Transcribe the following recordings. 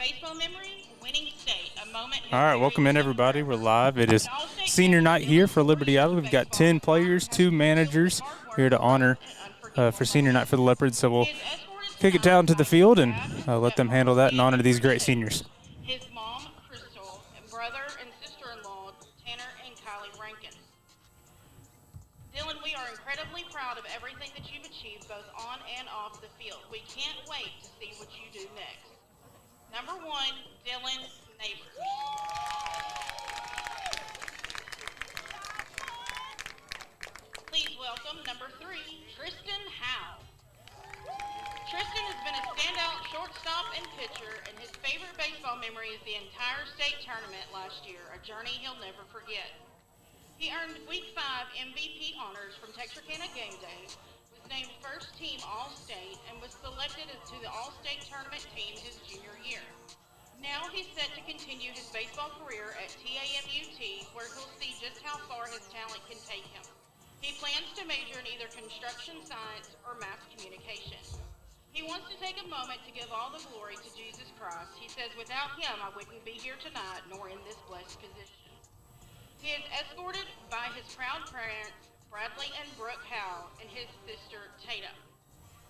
baseball memory, winning state, a moment. All right, welcome in, everybody. We're live. It is senior night here for Liberty-Eylau. We've got 10 players, 2 managers here to honor for senior night for the Leopards. So we'll kick it down to the field and let them handle that and honor these great seniors. His mom, Crystal, and brother and sister-in-law, Tanner and Kylie Rankin. Dylan, we are incredibly proud of everything that you've achieved both on and off the field. We can't wait to see what you do next. Number 1, Dylan Neighbors. Please welcome number 3, Tristan Howe. Tristan has been a standout shortstop and pitcher, and his favorite baseball memory is the entire state tournament last year, a journey he'll never forget. He earned Week 5 MVP honors from Texarkana Gameday, was named first team All-State, and was selected to the All-State tournament team his junior year. Now he's set to continue his baseball career at TAMUT, where he'll see just how far his talent can take him. He plans to major in either construction science or mass communication. He wants to take a moment to give all the glory to Jesus Christ. He says, without him, I wouldn't be here tonight nor in this blessed position. He is escorted by his proud parents, Bradley and Brooke Howe, and his sister, Tata.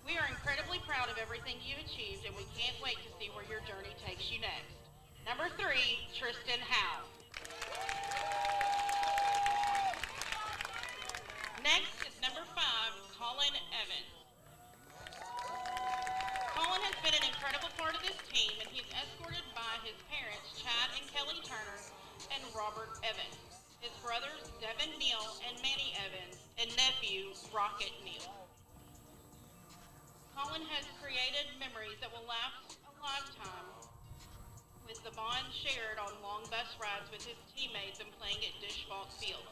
We are incredibly proud of everything you've achieved, and we can't wait to see where your journey takes you next. Number 3, Tristan Howe. Next is number 5, Colin Evans. Colin has been an incredible part of this team, and he's escorted by his parents, Chad and Kelly Turner, and Robert Evans, his brothers, Devin Neal and Manny Evans, and nephew, Rocket Neal. Colin has created memories that will last a lifetime, with the bond shared on long bus rides with his teammates and playing at Dishwalt Field.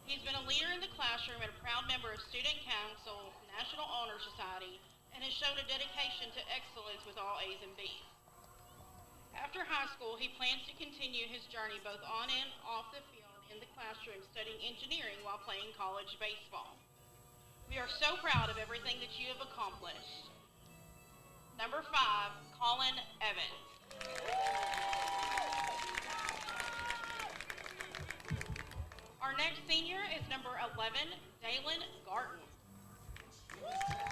He's been a leader in the classroom and a proud member of Student Council, National Honor Society, and has shown a dedication to excellence with all A's and B's. After high school, he plans to continue his journey both on and off the field in the classroom, studying engineering while playing college baseball. We are so proud of everything that you have accomplished. Number 5, Colin Evans. Our next senior is number 11, Dalen Garton.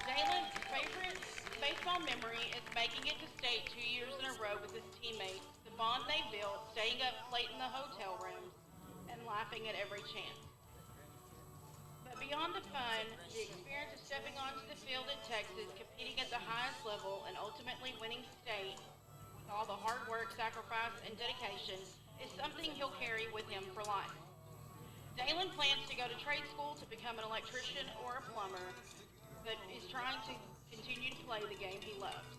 Dalen's favorite baseball memory is making it to state 2 years in a row with his teammates, the bond they built, staying up late in the hotel rooms, and laughing at every chance. But beyond the fun, the experience of stepping onto the field in Texas, competing at the highest level, and ultimately winning state with all the hard work, sacrifice, and dedication is something he'll carry with him for life. Dalen plans to go to trade school to become an electrician or a plumber, but is trying to continue to play the game he loves.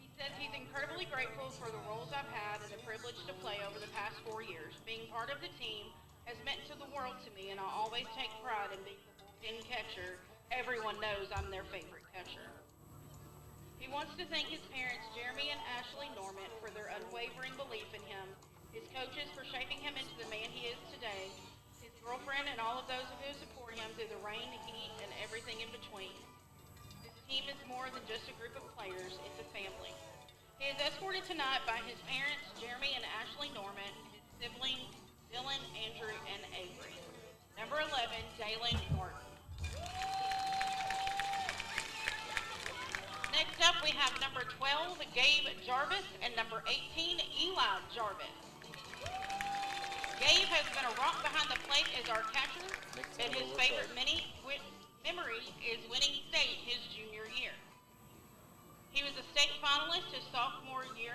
He says he's incredibly grateful for the roles I've had and the privilege to play over the past 4 years. Being part of the team has meant to the world to me, and I always take pride in being the bullpen catcher. Everyone knows I'm their favorite catcher. He wants to thank his parents, Jeremy and Ashley Norman, for their unwavering belief in him, his coaches for shaping him into the man he is today, his girlfriend and all of those who support him through the rain, heat, and everything in between. This team is more than just a group of players, it's a family. He is escorted tonight by his parents, Jeremy and Ashley Norman, his siblings, Dylan, Andrew, and Avery. Number 11, Dalen Martin. Next up, we have number 12, Gabe Jarvis, and number 18, Eli Jarvis. Gabe has been a rock behind the plate as our catcher, and his favorite memory is winning state his junior year. He was a state finalist his sophomore year,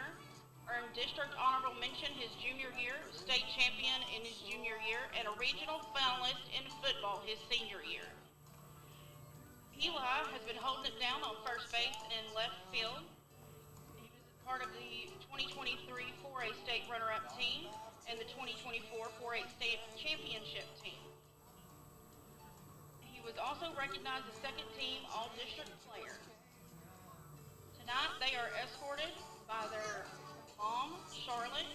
earned district honorable mention his junior year, state champion in his junior year, and a regional finalist in football his senior year. Eli has been holding it down on first base and left field. He was part of the 2023 4A state runner-up team and the 2024 4A state championship team. He was also recognized as second team all-district player. Tonight they are escorted by their mom, Charlotte,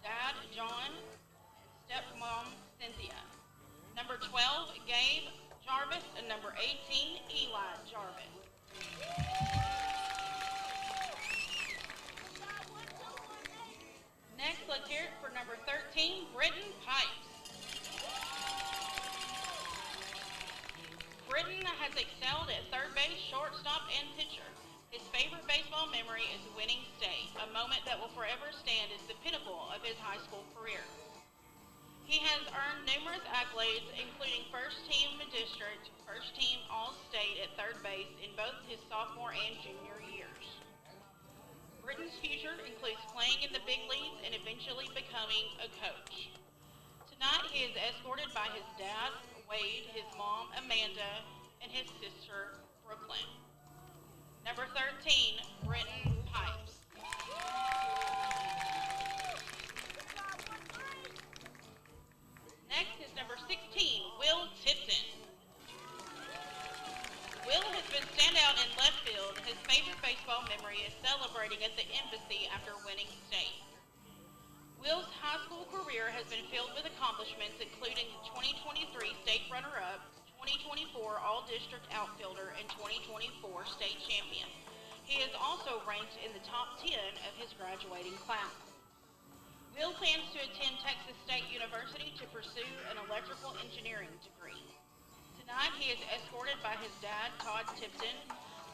dad, John, and stepmom, Cynthia. Number 12, Gabe Jarvis, and number 18, Eli Jarvis. Britton Pipes. Britton has excelled at third base, shortstop, and pitcher. His favorite baseball memory is winning state, a moment that will forever stand as the pinnacle of his high school career. He has earned numerous accolades, including first team district, first team all-state at third base in both his sophomore and junior years. Britton's future includes playing in the big leagues and eventually becoming a coach. Tonight he is escorted by his dad, Wade, his mom, Amanda, and his sister, Brooklyn. Number 13, Britton Pipes. Next is number 16, Will Tipton. Will has been standout in left field. His favorite baseball memory is celebrating at the embassy after winning state. Will's high school career has been filled with accomplishments, including the 2023 state runner-up, 2024 all-district outfielder, and 2024 state champion. He is also ranked in the top 10 of his graduating class. Will plans to attend Texas State University to pursue an electrical engineering degree. Tonight he is escorted by his dad, Todd Tipton,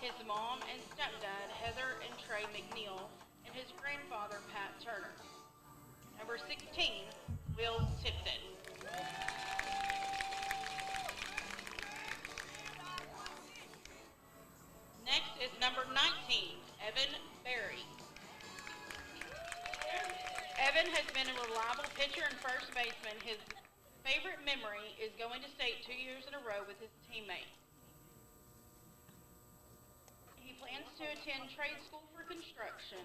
his mom and stepdad, Heather and Trey McNeil, and his grandfather, Pat Turner. Number 16, Will Tipton. Next is number 19, Evan Berry. Evan has been a reliable pitcher and first baseman. His favorite memory is going to state 2 years in a row with his teammates. He plans to attend trade school for construction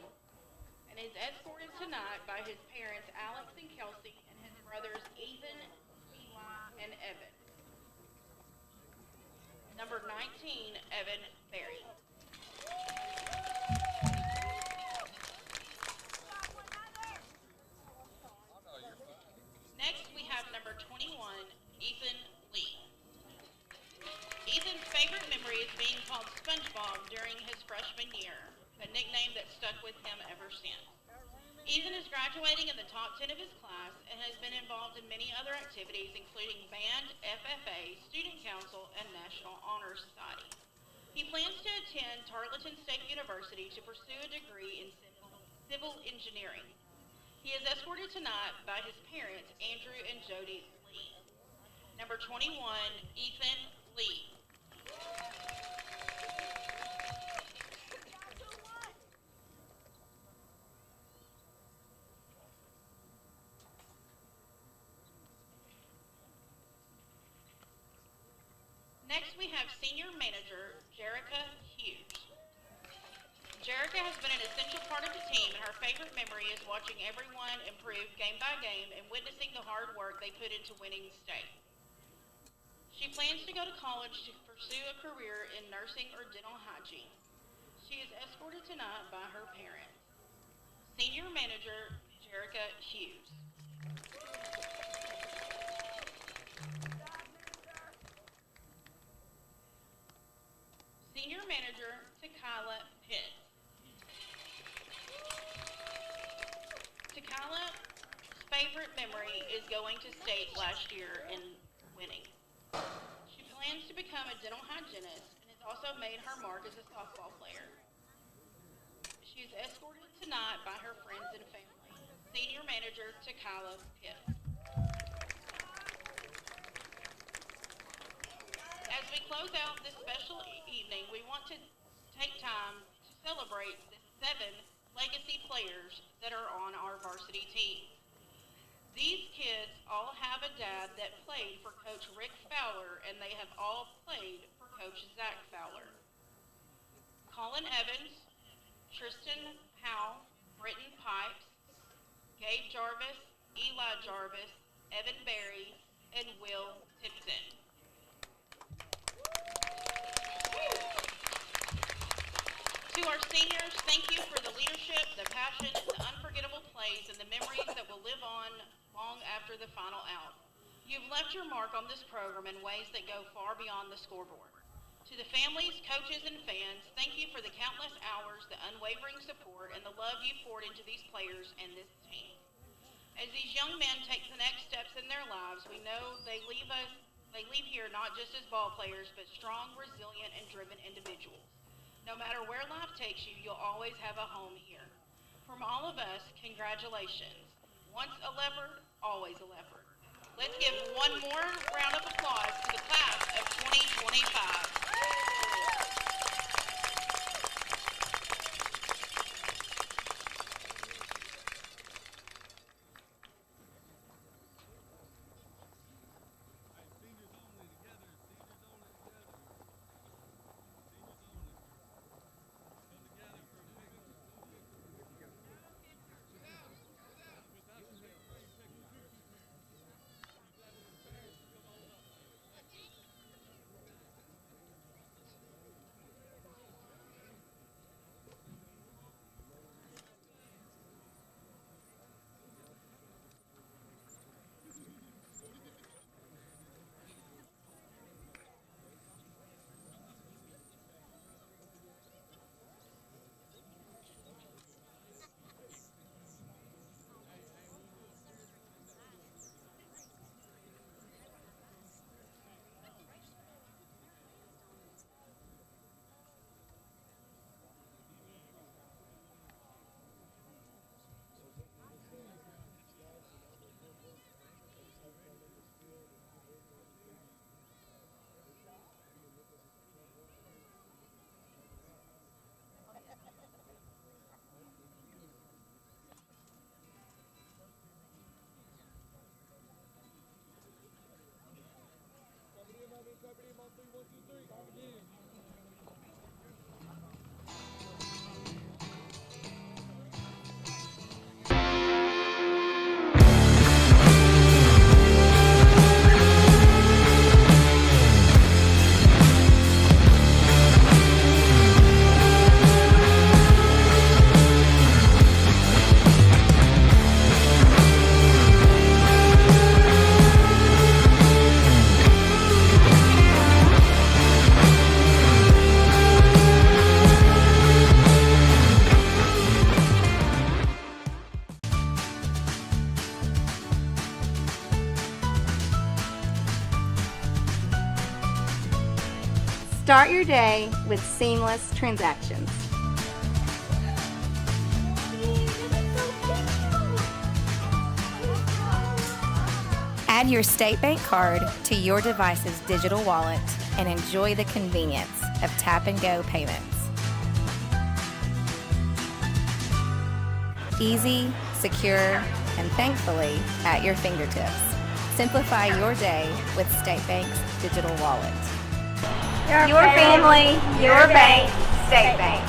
and is escorted tonight by his parents, Alex and Kelsey, and his brothers, Ethan, Eli, and Evan. Number 19, Evan Berry. Next, we have number 21, Ethan Lee. Ethan's favorite memory is being called SpongeBob during his freshman year, a nickname that stuck with him ever since. Ethan is graduating in the top 10 of his class and has been involved in many other activities, including band, FFA, student council, and National Honor Society. He plans to attend Tarleton State University to pursue a degree in civil engineering. He is escorted tonight by his parents, Andrew and Jody Lee. Number 21, Ethan Lee. Next, we have senior manager, Jerica Hughes. Jerica has been an essential part of the team, and her favorite memory is watching everyone improve game by game and witnessing the hard work they put into winning state. She plans to go to college to pursue a career in nursing or dental hygiene. She is escorted tonight by her parents. Senior manager, Jerica Hughes. Senior manager, Tequila Pitt. Tequila's favorite memory is going to state last year in winning. She plans to become a dental hygienist and has also made her mark as a softball player. She is escorted tonight by her friends and family. Senior manager, Tequila Pitt. As we close out this special evening, we want to take time to celebrate the 7 legacy players that are on our varsity team. These kids all have a dad that played for Coach Rick Fowler, and they have all played for Coach Zach Fowler. Colin Evans, Tristan Howe, Britton Pipes, Gabe Jarvis, Eli Jarvis, Evan Berry, and Will Tipton. To our seniors, thank you for the leadership, the passion, the unforgettable plays, and the memories that will live on long after the final out. You've left your mark on this program in ways that go far beyond the scoreboard. To the families, coaches, and fans, thank you for the countless hours, the unwavering support, and the love you poured into these players and this team. As these young men take the next steps in their lives, we know they leave here not just as ball players, but strong, resilient, and driven individuals. No matter where life takes you, you'll always have a home here. From all of us, congratulations. Once a leopard, always a leopard. Let's give one more round of applause to the class of 2025. Start your day with seamless transactions. Add your State Bank card to your device's digital wallet and enjoy the convenience of tap-and-go payments. Easy, secure, and thankfully at your fingertips. Simplify your day with State Bank's digital wallet. Your family, your bank, State Bank.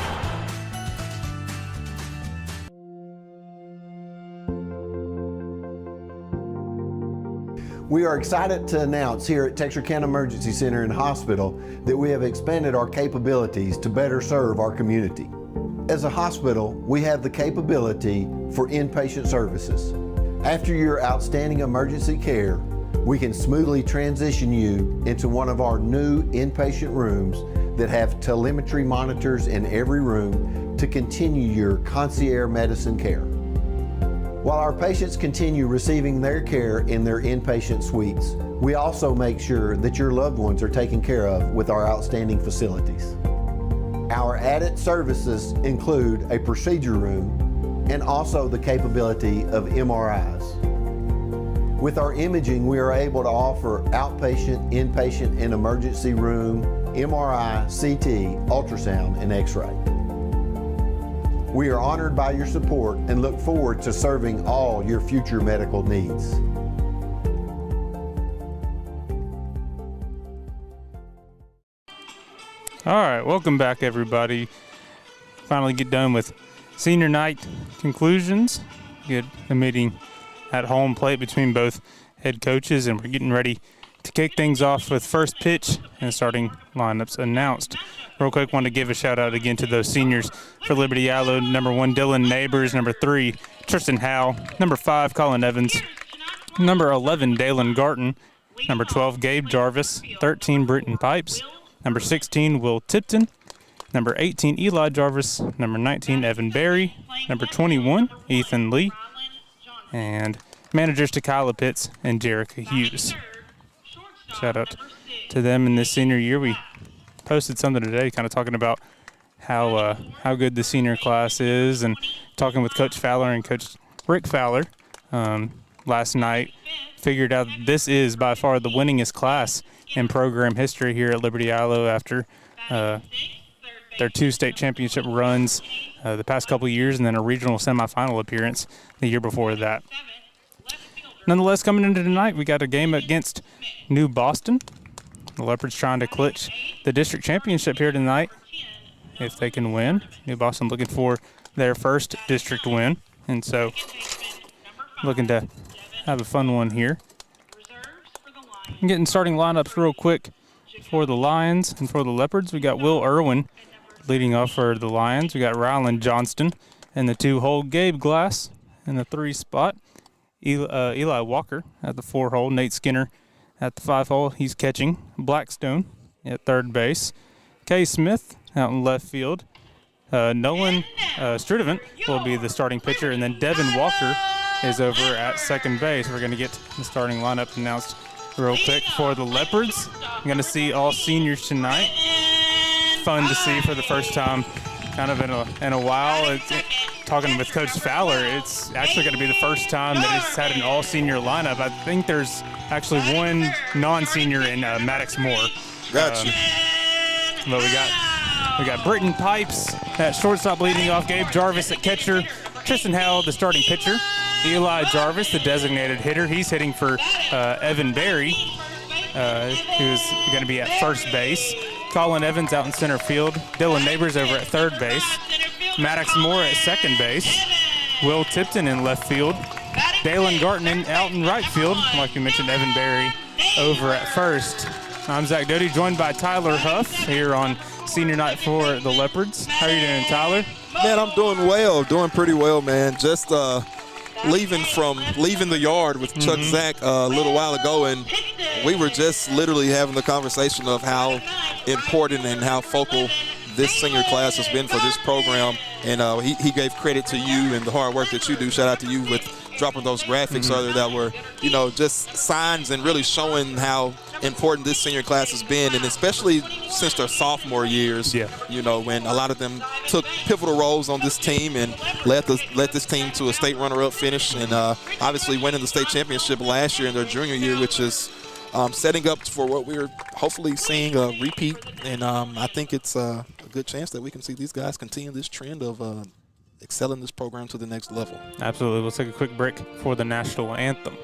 We are excited to announce here at Texarkana Emergency Center and Hospital that we have expanded our capabilities to better serve our community. As a hospital, we have the capability for inpatient services. After your outstanding emergency care, we can smoothly transition you into one of our new inpatient rooms that have telemetry monitors in every room to continue your concierge medicine care. While our patients continue receiving their care in their inpatient suites, we also make sure that your loved ones are taken care of with our outstanding facilities. Our added services include a procedure room and also the capability of MRIs. With our imaging, we are able to offer outpatient, inpatient, and emergency room, MRI, CT, ultrasound, and X-ray. We are honored by your support and look forward to serving all your future medical needs. All right, welcome back, everybody. Finally get done with senior night conclusions. Get a meeting at home plate between both head coaches, and we're getting ready to kick things off with first pitch and starting lineups announced. Real quick, want to give a shout out again to those seniors for Liberty-Eylau. Number 1, Dylan Neighbors. Number 3, Tristan Howe. Number 5, Colin Evans. Number 11, Dalen Garton. Number 12, Gabe Jarvis. 13, Britton Pipes. Number 16, Will Tipton. Number 18, Eli Jarvis. Number 19, Evan Berry. Number 21, Ethan Lee. And managers to Kyla Pitts and Jerica Hughes. Shout out to them in this senior year. We posted something today kind of talking about how good the senior class is, and talking with Coach Fowler and Coach Rick Fowler last night. Figured out that this is by far the winningest class in program history here at Liberty-Eylau after their 2 state championship runs the past couple of years, and then a regional semifinal appearance the year before that. Nonetheless, coming into tonight, we got a game against New Boston. The Leopards trying to clinch the district championship here tonight if they can win. New Boston looking for their first district win, and so looking to have a fun one here. I'm getting starting lineups real quick for the Lions and for the Leopards. We got Will Irwin leading off for the Lions. We got Ryland Johnston in the 2-hole, Gabe Glass in the 3 spot, Eli Walker at the 4-hole, Nate Skinner at the 5-hole. He's catching. Blackstone at third base. Kay Smith out in left field. Nolan Strudevant will be the starting pitcher, and then Devin Walker is over at second base. We're going to get the starting lineup announced real quick for the Leopards. I'm going to see all seniors tonight. Fun to see for the first time kind of in a while. Talking with Coach Fowler, it's actually going to be the first time that it's had an all-senior lineup. I think there's actually one non-senior in Maddox Moore. Gotcha. But we got Britton Pipes at shortstop leading off, Gabe Jarvis at catcher, Tristan Howell, the starting pitcher, Eli Jarvis, the designated hitter. He's hitting for Evan Berry, who's going to be at first base. Colin Evans out in center field. Dylan Neighbors over at third base. Maddox Moore at second base. Will Tipton in left field. Dalen Garton out in right field. Like you mentioned, Evan Berry over at first. I'm Zach Doty, joined by Tyler Huff here on senior night for the Leopards. How are you doing, Tyler? Man, I'm doing well, doing pretty well, man. Just leaving the yard with Chuck Zach a little while ago, and we were just literally having the conversation of how important and how focal this senior class has been for this program. And he gave credit to you and the hard work that you do. Shout out to you with dropping those graphics earlier that were, just signs and really showing how important this senior class has been, and especially since their sophomore years. Yeah. When a lot of them took pivotal roles on this team and led this team to a state runner-up finish, and obviously winning the state championship last year in their junior year, which is setting up for what we're hopefully seeing a repeat. And I think it's a good chance that we can see these guys continue this trend of excelling this program to the next level. Absolutely. We'll take a quick break for the national anthem.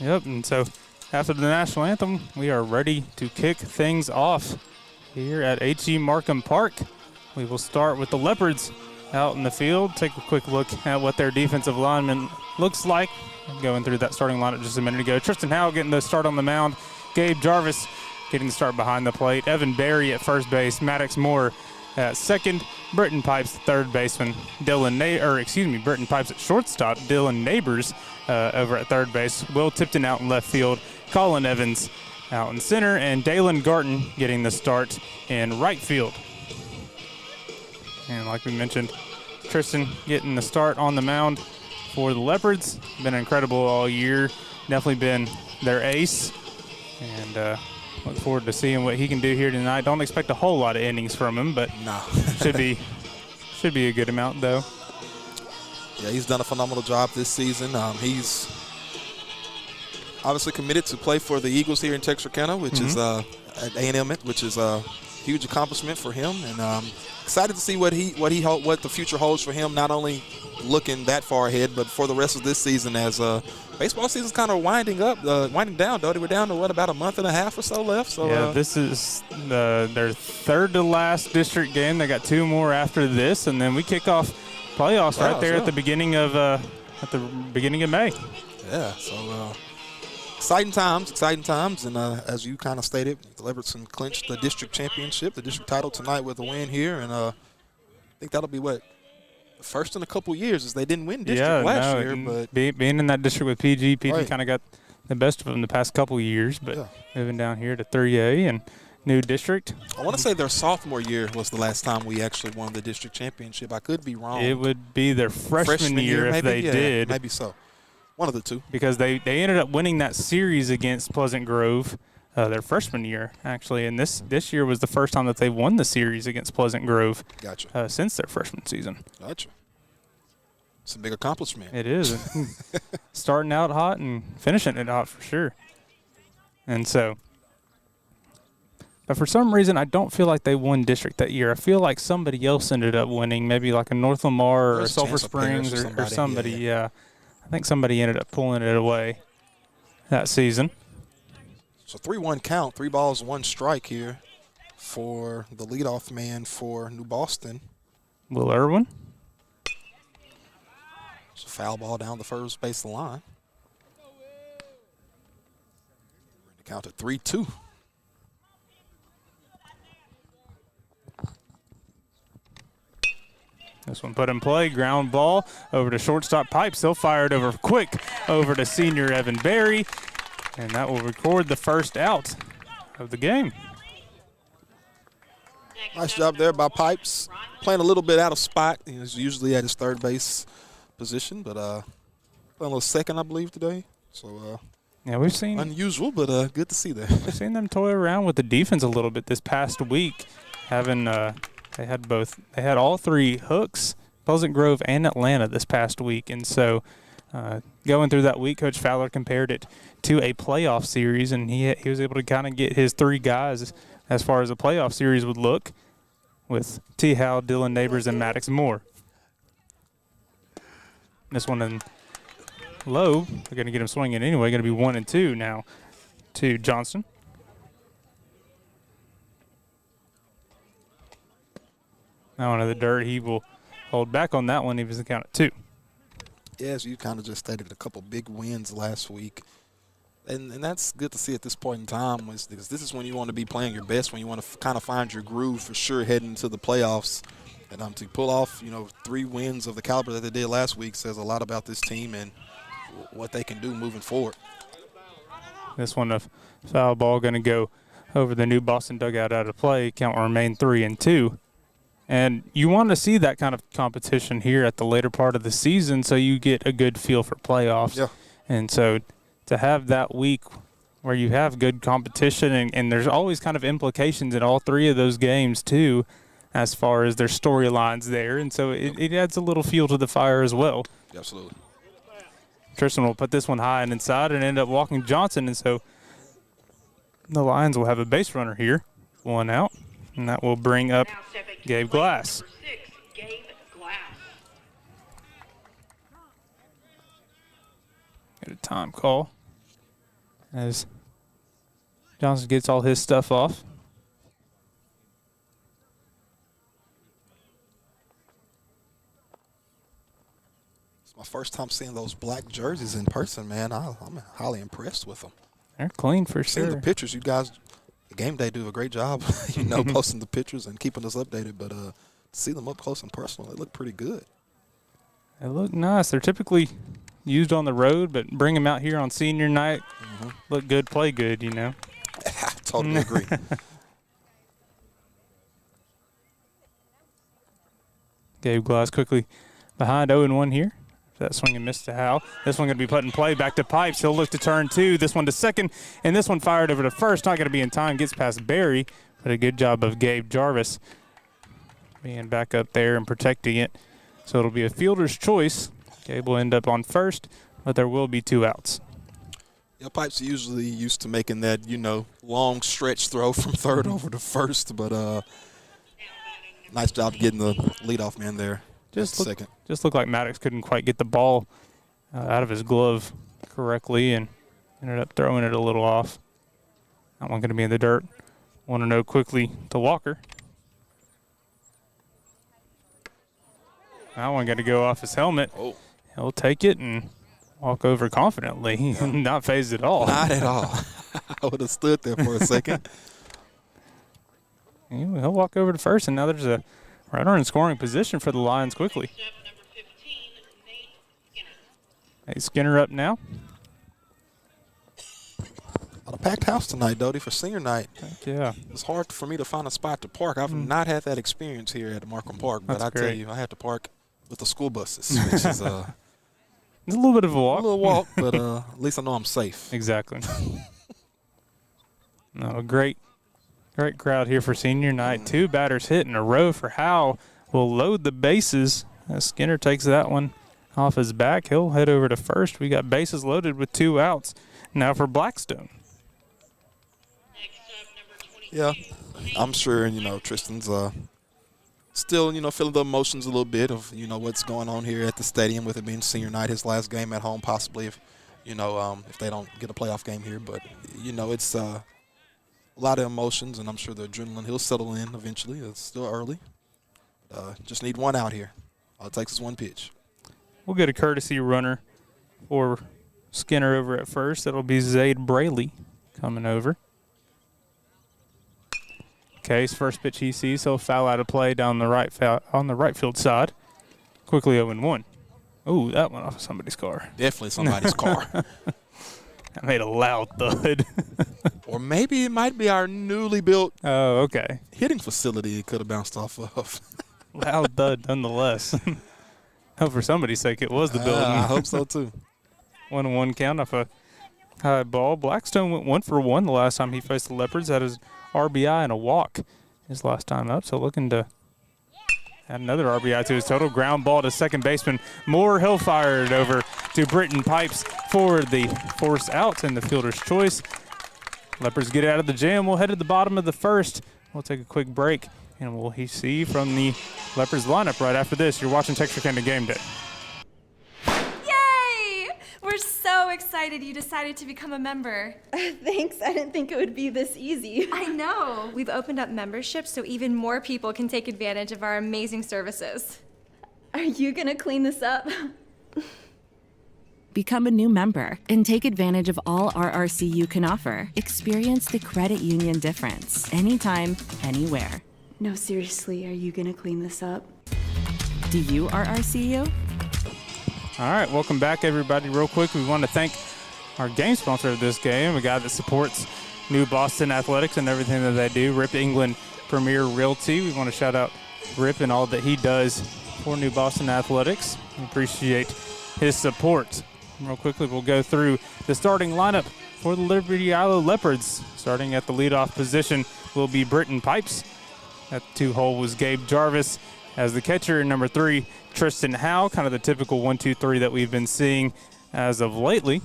Yep, and so after the national anthem, we are ready to kick things off here at H.E. Markham Park. We will start with the Leopards out in the field. Take a quick look at what their defensive lineman looks like. Going through that starting lineup just a minute ago. Tristan Howell getting the start on the mound. Gabe Jarvis getting the start behind the plate. Evan Berry at first base. Maddox Moore at second. Britton Pipes, third baseman. Britton Pipes at shortstop. Dylan Neighbors over at third base. Will Tipton out in left field. Colin Evans out in center. And Dalen Garton getting the start in right field. And like we mentioned, Tristan getting the start on the mound for the Leopards. Been incredible all year. Definitely been their ace. And look forward to seeing what he can do here tonight. Don't expect a whole lot of innings from him, but No. should be a good amount, though. Yeah, he's done a phenomenal job this season. He's obviously committed to play for the Eagles here in Texarkana, which is at A&M, which is a huge accomplishment for him. And excited to see what the future holds for him. Not only looking that far ahead, but for the rest of this season, as baseball season's kind of winding down. Dodie, we're down to about a month and a half or so left. So yeah, this is their third to last district game. They got 2 more after this, and then we kick off playoffs right there at the beginning of May. Yeah, so exciting times, and as you kind of stated, the Leopards clinched the district championship, the district title tonight with a win here, and I think that'll be the first in a couple years, as they didn't win district last year. But being in that district with PG right. kind of got the best of them the past couple years, but moving down here to 3A and new district. I want to say their sophomore year was the last time we actually won the district championship. I could be wrong. It would be their freshman year if they did. Maybe so. One of the two. Because they ended up winning that series against Pleasant Grove their freshman year, actually. And this year was the first time that they've won the series against Pleasant Grove since their freshman season. Gotcha. It's a big accomplishment. It is. Starting out hot and finishing it hot for sure. And so, but for some reason, I don't feel like they won district that year. I feel like somebody else ended up winning, maybe like a North Lamar or Sulphur Springs or somebody. Yeah. I think somebody ended up pulling it away that season. So 3-1 count, 3 balls, 1 strike here for the leadoff man for New Boston. Will Irwin. It's a foul ball down the first base line. The count at 3-2. This one put in play, ground ball over to shortstop Pipes. He'll fire it over quick over to senior Evan Berry, and that will record the first out of the game. Nice job there by Pipes. Playing a little bit out of spot. He's usually at his third base position, but playing a little second, I believe, today. So yeah, we've seen unusual, but good to see that. We've seen them toy around with the defense a little bit this past week, having They had all 3 hooks, Pleasant Grove and Atlanta this past week. And so going through that week, Coach Fowler compared it to a playoff series, and he was able to kind of get his 3 guys as far as a playoff series would look with T. Howe, Dylan Neighbors, and Maddox Moore. This one in low, they're going to get him swinging anyway, going to be 1-2 now to Johnston. Now into the dirt, he will hold back on that one. He was the count at 2. Yeah, as you kind of just stated, a couple big wins last week. And that's good to see at this point in time, because this is when you want to be playing your best, when you want to kind of find your groove for sure heading into the playoffs. And to pull off, 3 wins of the caliber that they did last week says a lot about this team and what they can do moving forward. This one, a foul ball going to go over the New Boston dugout out of play. Count will remain 3-2. And you want to see that kind of competition here at the later part of the season so you get a good feel for playoffs. Yeah. And so to have that week where you have good competition, and there's always kind of implications in all 3 of those games too as far as their storylines there. And so it adds a little fuel to the fire as well. Absolutely. Tristan will put this one high and inside and end up walking Johnson. And so the Lions will have a base runner here, 1 out. And that will bring up Gabe Glass. Get a time call as Johnson gets all his stuff off. It's my first time seeing those black jerseys in person, man. I'm highly impressed with them. They're clean for sure. Seeing the pictures, you guys, Game Day do a great job, posting the pictures and keeping us updated. But to see them up close and personal, they look pretty good. They look nice. They're typically used on the road, but bring them out here on senior night. Look good, play good, Totally agree. Gabe Glass quickly behind 0-1 here. That swing and missed to Howe. This one going to be put in play. Back to Pipes. He'll look to turn 2. This one to second. And this one fired over to first. Not going to be in time. Gets past Barry. But a good job of Gabe Jarvis being back up there and protecting it. So it'll be a fielder's choice. Gabe will end up on first, but there will be 2 outs. Yeah, Pipes are usually used to making that, long stretch throw from third over to first. But nice job getting the leadoff man there. Just looked like Maddox couldn't quite get the ball out of his glove correctly and ended up throwing it a little off. That one going to be in the dirt. 1-0 quickly to Walker. That one got to go off his helmet. Oh. He'll take it and walk over confidently. Not phased at all. Not at all. I would have stood there for a second. He'll walk over to first, and now there's a runner in scoring position for the Lions quickly. Number 15, Nate Skinner. Nate Skinner up now. A packed house tonight, Dodie, for senior night. Heck yeah. It's hard for me to find a spot to park. I've not had that experience here at Markham Park, but That's I tell great. you, I have to park with the school buses, which is It's a little bit of a walk. a little walk, but at least I know I'm safe. Exactly. No, great crowd here for senior night. 2 batters hit in a row for Howe. Will load the bases as Skinner takes that one off his back. He'll head over to first. We got bases loaded with 2 outs. Now for Blackstone. Yeah, I'm sure, Tristan's still, feeling the emotions a little bit of, what's going on here at the stadium with it being senior night, his last game at home, possibly if they don't get a playoff game here. But, it's a lot of emotions, and I'm sure the adrenaline, he'll settle in eventually. It's still early. Just need 1 out here. All it takes is 1 pitch. We'll get a courtesy runner for Skinner over at first. That'll be Zayd Braley coming over. Case, first pitch he sees, he'll foul out of play down the on the right field side. Quickly 0-1. Ooh, that went off of somebody's car. Definitely somebody's car. That made a loud thud. Or maybe it might be our newly built hitting facility it could have bounced off of. Loud thud nonetheless. Hope for somebody's sake it was the building. I hope so too. 1-1 count off a high ball. Blackstone went 1 for 1 the last time he faced the Leopards. Had his RBI and a walk his last time up. So looking to add another RBI to his total. Ground ball to second baseman Moore. He'll fire it over to Britton Pipes for the force out and the fielder's choice. Leopards get out of the jam. We'll head to the bottom of the first. We'll take a quick break, and we'll see from the Leopards lineup right after this. You're watching Texarkana Gameday. Yay! We're so excited you decided to become a member. Thanks, I didn't think it would be this easy. I know. We've opened up memberships so even more people can take advantage of our amazing services. Are you gonna clean this up? Become a new member and take advantage of all RRCU can offer. Experience the credit union difference anytime, anywhere. No, seriously, are you gonna clean this up? Do you RRCU? All right, welcome back, everybody. Real quick, we want to thank our game sponsor of this game, a guy that supports New Boston Athletics and everything that they do, Rip England Premier Realty. We want to shout out Rip and all that he does for New Boston Athletics. We appreciate his support. Real quickly, we'll go through the starting lineup for the Liberty-Eylau Leopards. Starting at the leadoff position will be Britton Pipes. At the 2-hole was Gabe Jarvis. As the catcher, number 3, Tristan Howe, kind of the typical 1-2-3 that we've been seeing as of lately.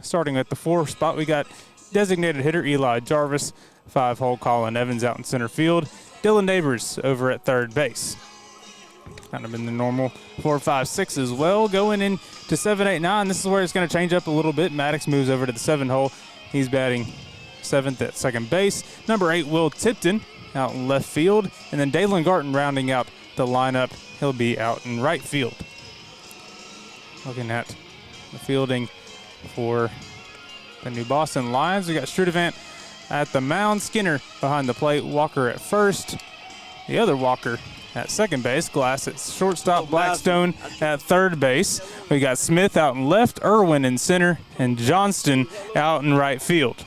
Starting at the 4 spot, we got designated hitter Eli Jarvis, 5-hole Colin Evans out in center field, Dylan Neighbors over at third base. Kind of in the normal 4, 5, 6 as well. Going into 7, 8, 9, this is where it's going to change up a little bit. Maddox moves over to the 7-hole. He's batting 7th at second base. Number 8, Will Tipton out in left field. And then Dalen Garton rounding out the lineup. He'll be out in right field. Looking at the fielding for the New Boston Lions, we got Strudevant at the mound, Skinner behind the plate, Walker at first, the other Walker at second base, Glass at shortstop, Blackstone at third base. We got Smith out in left, Irwin in center, and Johnston out in right field.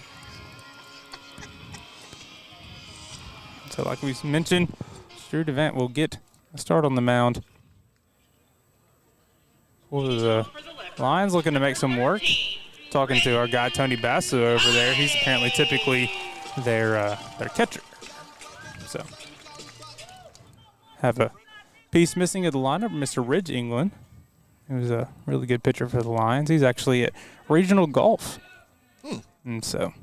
So like we mentioned, Strudevant will get a start on the mound Well, the Lions looking to make some work. Talking to our guy Tony Basso over there. He's apparently typically their catcher. So have a piece missing of the lineup, Mr. Ridge England. He was a really good pitcher for the Lions. He's actually at regional golf. And so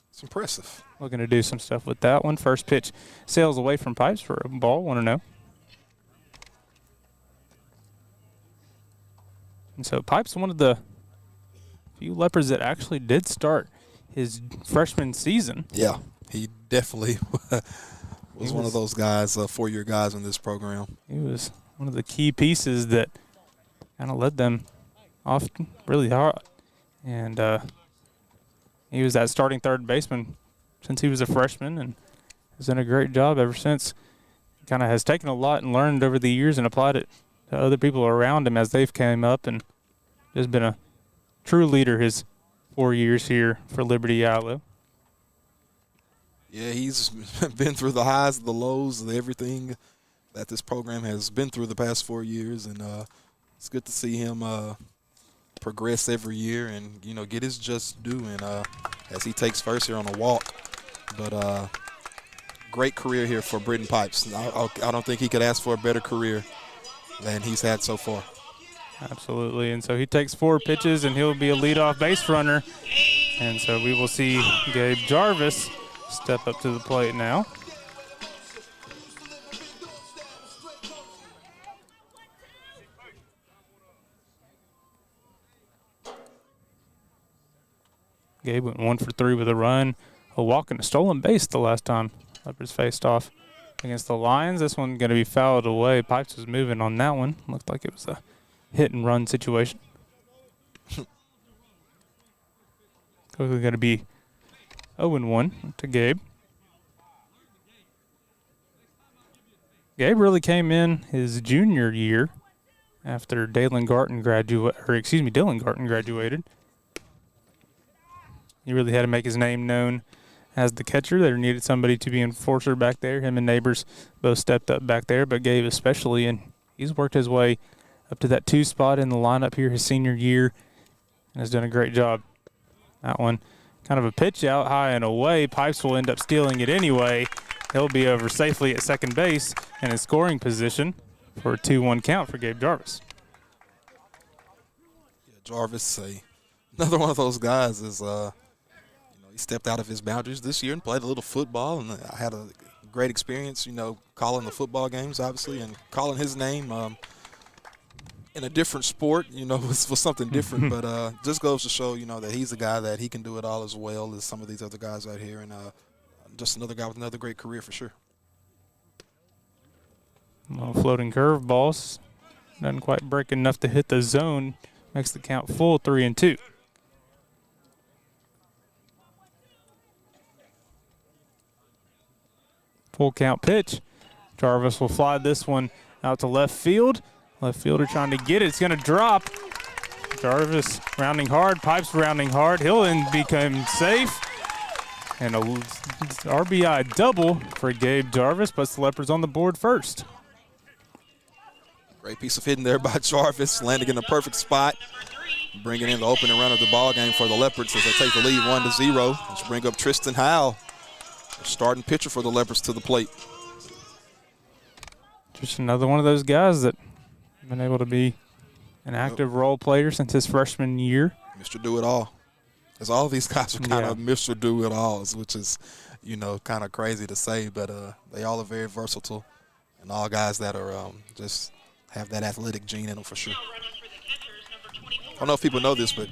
it's impressive. Looking to do some stuff with that one. First pitch sails away from Pipes for a ball, 1-0. And so Pipes, one of the few Leopards that actually did start his freshman season. Yeah, he definitely was one of those guys, 4-year guys in this program. He was one of the key pieces that kind of led them off really hard. And he was that starting third baseman since he was a freshman and has done a great job ever since. Kind of has taken a lot and learned over the years and applied it to other people around him as they've came up, and has been a true leader his 4 years here for Liberty-Eylau. Yeah, he's been through the highs, the lows, everything that this program has been through the past 4 years, and it's good to see him progress every year and, you know, get his just due, and as he takes first here on a walk. But great career here for Britton Pipes. I don't think he could ask for a better career than he's had so far. Absolutely, and so he takes 4 pitches, and he'll be a leadoff base runner. And so we will see Gabe Jarvis step up to the plate now. Gabe went 1 for 3 with a run, a walk, and a stolen base the last time Leopards faced off against the Lions. This one going to be fouled away. Pipes was moving on that one. Looked like it was a hit-and-run situation. Quickly going to be 0-1 to Gabe. Gabe really came in his junior year after Dylan Garton graduated. He really had to make his name known as the catcher. They needed somebody to be enforcer back there. Him and Neighbors both stepped up back there, but Gabe especially, and he's worked his way up to that 2 spot in the lineup here his senior year and has done a great job. That one, kind of a pitch out high and away. Pipes will end up stealing it anyway. He'll be over safely at second base and in scoring position for a 2-1 count for Gabe Jarvis. Yeah, Jarvis, another one of those guys is, he stepped out of his boundaries this year and played a little football, and I had a great experience, calling the football games, obviously, and calling his name in a different sport, was something different. But just goes to show, that he's a guy that he can do it all as well as some of these other guys out here, and just another guy with another great career for sure. Little floating curveballs. Doesn't quite break enough to hit the zone. Makes the count full, 3-2. Full count pitch. Jarvis will fly this one out to left field. Left fielder trying to get it. It's going to drop. Jarvis rounding hard. Pipes rounding hard. He'll become safe. And a RBI double for Gabe Jarvis. Puts the Leopards on the board first. Great piece of hitting there by Jarvis. Landing in the perfect spot. Bringing in the opening run of the ball game for the Leopards as they take the lead 1-0. Let's bring up Tristan Howell, starting pitcher for the Leopards, to the plate. Just another one of those guys that been able to be an active role player since his freshman year. Mr. Do-It-All. As all of these guys are kind of Mr. Do-It-Alls, which is, kind of crazy to say, but they all are very versatile, and all guys that are just have that athletic gene in them for sure. I don't know if people know this, but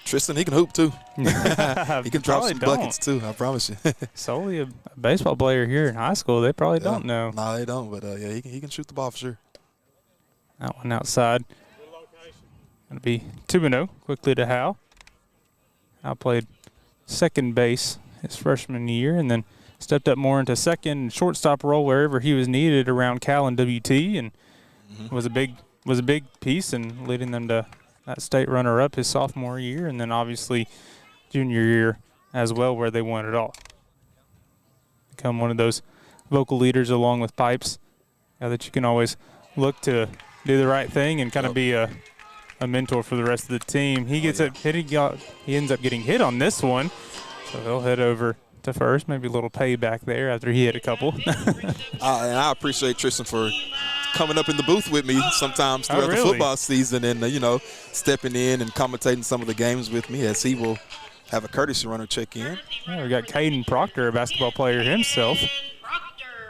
Tristan, he can hoop too. He can drop some buckets too, I promise you. Solely a baseball player here in high school, they probably don't know. No, they don't, but he can shoot the ball for sure. That one outside. Going to be 2-0, quickly to Hal. Hal played second base his freshman year and then stepped up more into second and shortstop role wherever he was needed around Cal and WT, and was a big piece in leading them to that state runner-up his sophomore year, and then obviously junior year as well, where they won it all. Become one of those vocal leaders along with Pipes that you can always look to do the right thing and kind of be a a mentor for the rest of the team. He gets he ends up getting hit on this one, so he'll head over to first. Maybe a little payback there after he hit a couple. And I appreciate Tristan for coming up in the booth with me sometimes throughout the football season and, stepping in and commentating some of the games with me, as he will have a courtesy runner check in. Yeah, we got Caden Proctor, a basketball player himself,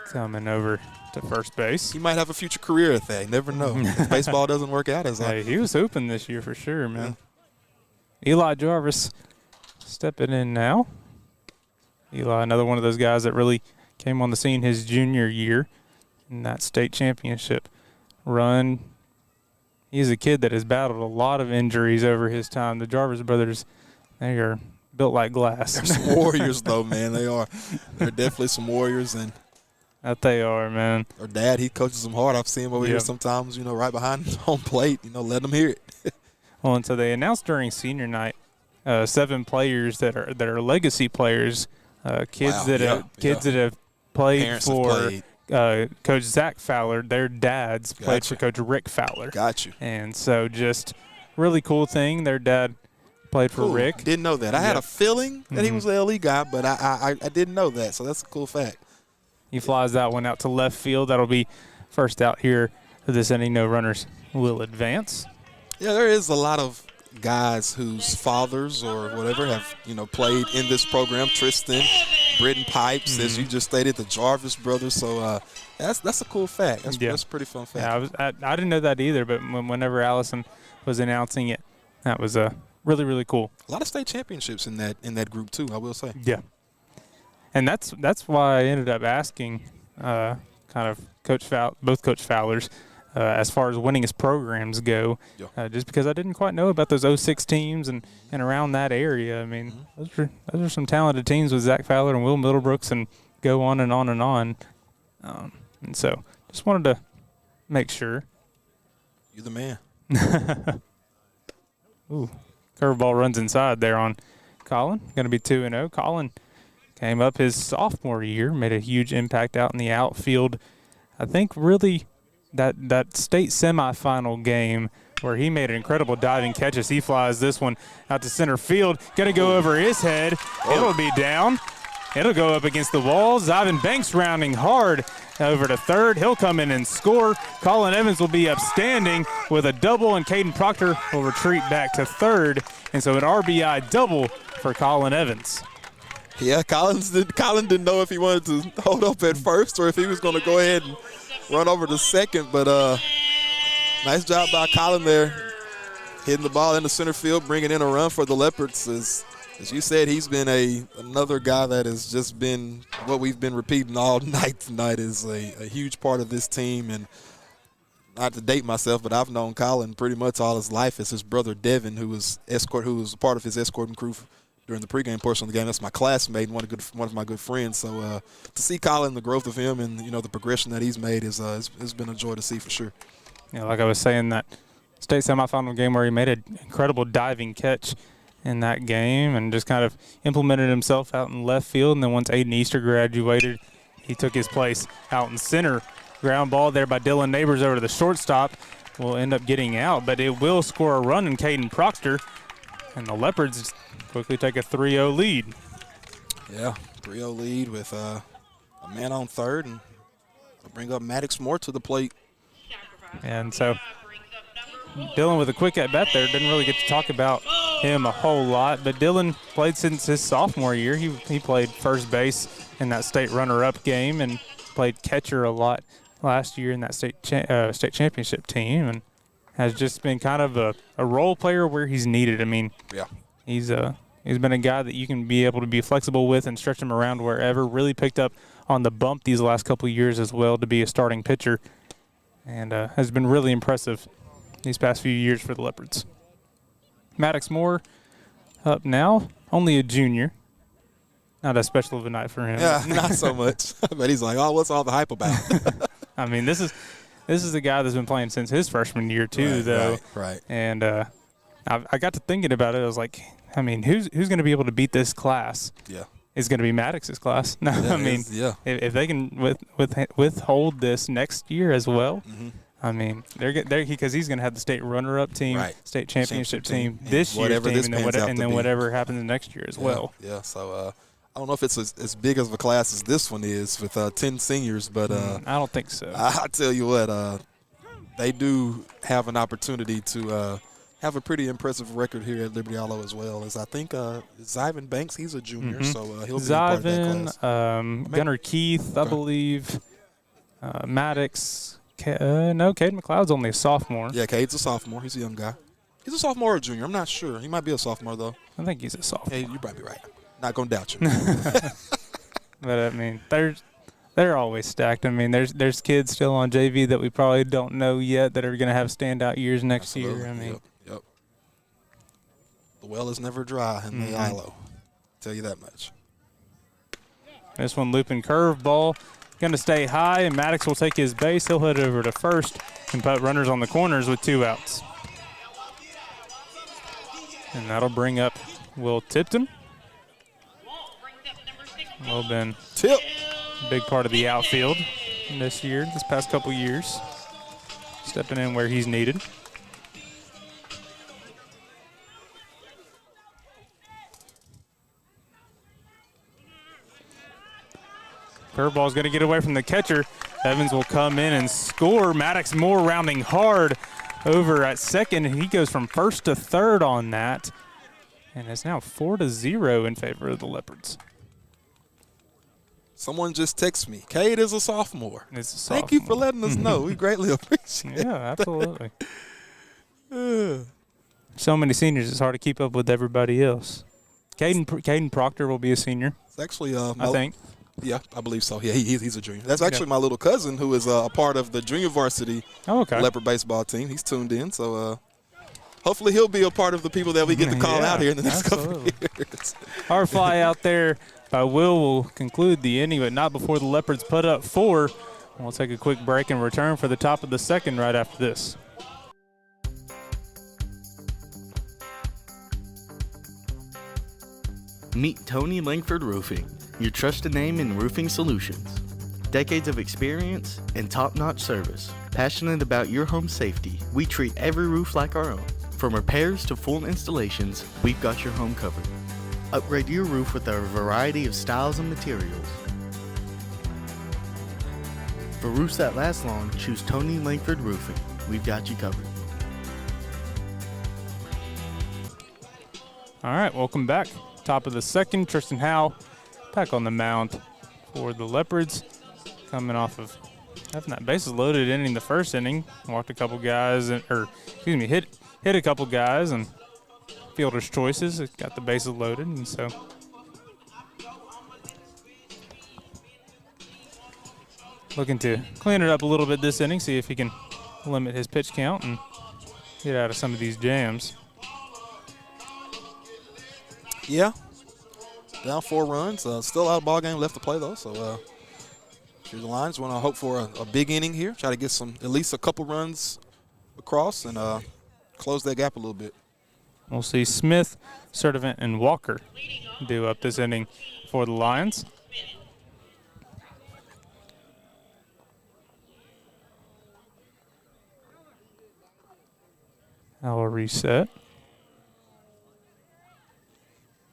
coming over to first base. He might have a future career at that. You never know. If baseball doesn't work out as he was hooping this year for sure, man. Yeah. Eli Jarvis stepping in now. Eli, another one of those guys that really came on the scene his junior year in that state championship run. He's a kid that has battled a lot of injuries over his time. The Jarvis brothers, they are built like glass. They're some warriors, though, man. They are. They're definitely some warriors. And that they are, man. Our dad, he coaches them hard. I've seen him over here sometimes, right behind home plate, let them hear it. Well, and so they announced during senior night 7 players that are legacy players, kids that have played Parents for have played. Coach Zach Fowler. Their dads played for Coach Rick Fowler. Got you. And so just really cool thing. Their dad played for Rick. Didn't know that. I had a feeling that he was an LE guy, but I didn't know that. So that's a cool fact. He flies that one out to left field. That'll be first out here for this inning. No runners will advance. Yeah, there is a lot of guys whose fathers or whatever have, played in this program. Tristan, Britton Pipes, as you just stated, the Jarvis brothers. So that's a cool fact. That's a pretty fun fact. Yeah, I didn't know that either, but whenever Allison was announcing it, that was really, really cool. A lot of state championships in that group too, I will say. Yeah. And that's why I ended up asking kind of both Coach Fowlers as far as winningest programs go, just because I didn't quite know about those 06 teams and around that area. I mean, those are some talented teams with Zach Fowler and Will Middlebrooks and go on and on and on. And so just wanted to make sure. You're the man. Ooh, curveball runs inside there on Colin. Going to be 2-0. Colin came up his sophomore year, made a huge impact out in the outfield. I think really that state semifinal game where he made an incredible diving catch as he flies this one out to center field. Going to go over his head. It'll be down. It'll go up against the walls. Ivan Banks rounding hard over to third. He'll come in and score. Colin Evans will be upstanding with a double, and Caden Proctor will retreat back to third. And so an RBI double for Colin Evans. Yeah, Colin didn't know if he wanted to hold up at first or if he was going to go ahead and run over to second. But nice job by Colin there, hitting the ball in the center field, bringing in a run for the Leopards. As you said, he's been another guy that has just been what we've been repeating all night tonight is a huge part of this team. And not to date myself, but I've known Colin pretty much all his life as his brother Devin, who was a part of his escorting crew during the pregame portion of the game. That's my classmate and one of my good friends. So to see Colin, the growth of him and, the progression that he's made has been a joy to see for sure. Yeah, like I was saying, that state semifinal game where he made an incredible diving catch in that game and just kind of implemented himself out in left field. And then once Aiden Easter graduated, he took his place out in center. Ground ball there by Dylan Neighbors over to the shortstop. Will end up getting out, but it will score a run in Caden Proctor. And the Leopards quickly take a 3-0 lead. Yeah, 3-0 lead with a man on third, and they'll bring up Maddox Moore to the plate. And so Dylan with a quick at-bat there. Didn't really get to talk about him a whole lot, but Dylan played since his sophomore year. He played first base in that state runner-up game and played catcher a lot last year in that state championship team, and has just been kind of a role player where he's needed. I mean, yeah, he's been a guy that you can be able to be flexible with and stretch him around wherever. Really picked up on the bump these last couple of years as well to be a starting pitcher, and has been really impressive these past few years for the Leopards. Maddox Moore up now, only a junior. Not as special of a night for him. Yeah, not so much. But he's like, oh, what's all the hype about? I mean, this is a guy that's been playing since his freshman year too, though. Right. And I got to thinking about it. I was like, I mean, who's going to be able to beat this class? Yeah. It's going to be Maddox's class. No, Yeah, I mean, if they can withhold this next year as well, I mean, they're because he's going to have the state runner-up team, Right. state championship team and this year's whatever team, this and then, pans out to be. whatever happens next year as well. Yeah, so I don't know if it's as big of a class as this one is with 10 seniors, but I don't think so. I tell you what, they do have an opportunity to have a pretty impressive record here at Liberty-Eylau as well. As I think Zyvan Banks, he's a junior, so he'll be a part of that class. Gunnar Keith, I believe, Maddox. No, Cade McLeod's only a sophomore. Yeah, Cade's a sophomore. He's a young guy. He's a sophomore or a junior. I'm not sure. He might be a sophomore, though. I think he's a sophomore. Hey, you might be right. Not going to doubt you. But, I mean, they're always stacked. I mean, there's kids still on JV that we probably don't know yet that are going to have standout years next year. I mean, Yep. The well is never dry in the Eylau. Tell you that much. This one looping curve ball. Going to stay high, and Maddox will take his base. He'll head over to first and put runners on the corners with 2 outs. And that'll bring up Will Tipton. Will been Tip. a big part of the outfield this past couple years. Stepping in where he's needed. Curveball's going to get away from the catcher. Evans will come in and score. Maddox Moore rounding hard over at second, and he goes from first to third on that. And it's now 4-0 in favor of the Leopards. Someone just texted me. Cade is a sophomore. It's a sophomore. Thank you for letting us know. We greatly appreciate it. Yeah, absolutely. So many seniors, it's hard to keep up with everybody else. Caden Proctor will be a senior. It's actually, I think. Yeah, I believe so. Yeah, he's a junior. That's actually my little cousin who is a part of the junior varsity Leopard baseball team. He's tuned in, so hopefully he'll be a part of the people that we get to call out here in the next couple of years. Our fly out there by will conclude the inning, but not before the Leopards put up 4. We'll take a quick break and return for the top of the second right after this. Meet Tony Langford Roofing, your trusted name in roofing solutions. Decades of experience and top-notch service. Passionate about your home safety, we treat every roof like our own. From repairs to full installations, we've got your home covered. Upgrade your roof with our variety of styles and materials. For roofs that last long, choose Tony Langford Roofing. We've got you covered. All right, welcome back. Top of the second, Tristan Howe back on the mound for the Leopards. Coming off of having that bases loaded inning the first inning. Walked a couple guys, hit a couple guys and fielder's choices. It got the bases loaded, and so looking to clean it up a little bit this inning, see if he can limit his pitch count and get out of some of these jams. Yeah. Down 4 runs. Still out of ball game left to play, though. So the Lions want to hope for a big inning here. Try to get at least a couple runs across and close that gap a little bit. We'll see Smith, Sturdivant, and Walker do up this inning for the Lions. I'll reset.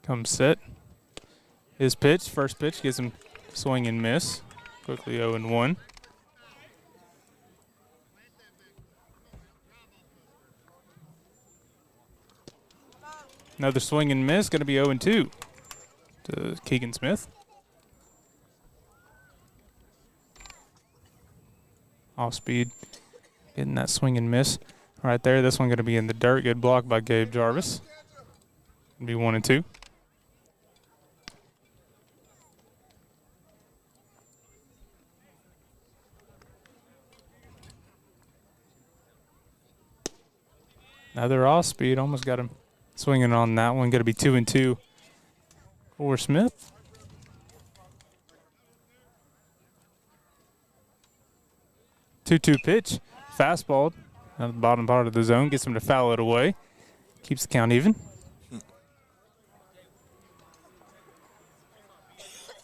Come set. His pitch, first pitch, gets him swing and miss. Quickly 0-1. Another swing and miss, going to be 0-2 to Keegan Smith. Off speed, getting that swing and miss right there. This one going to be in the dirt. Good block by Gabe Jarvis. It'll be 1-2. Another off speed, almost got him swinging on that one. Going to be 2-2 for Smith. Two-two pitch, fastball at the bottom part of the zone, gets him to foul it away. Keeps the count even.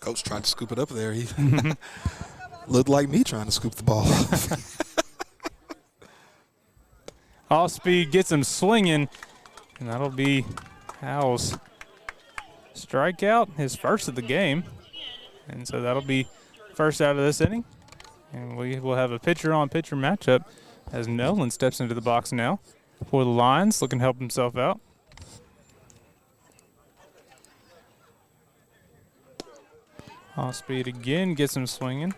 Coach tried to scoop it up there. He looked like me trying to scoop the ball. Off speed gets him swinging, and that'll be Howell's strikeout, his first of the game. And so that'll be first out of this inning. And we will have a pitcher-on-pitcher matchup as Nolan steps into the box now for the Lions, looking to help himself out. Off speed again, gets him swinging.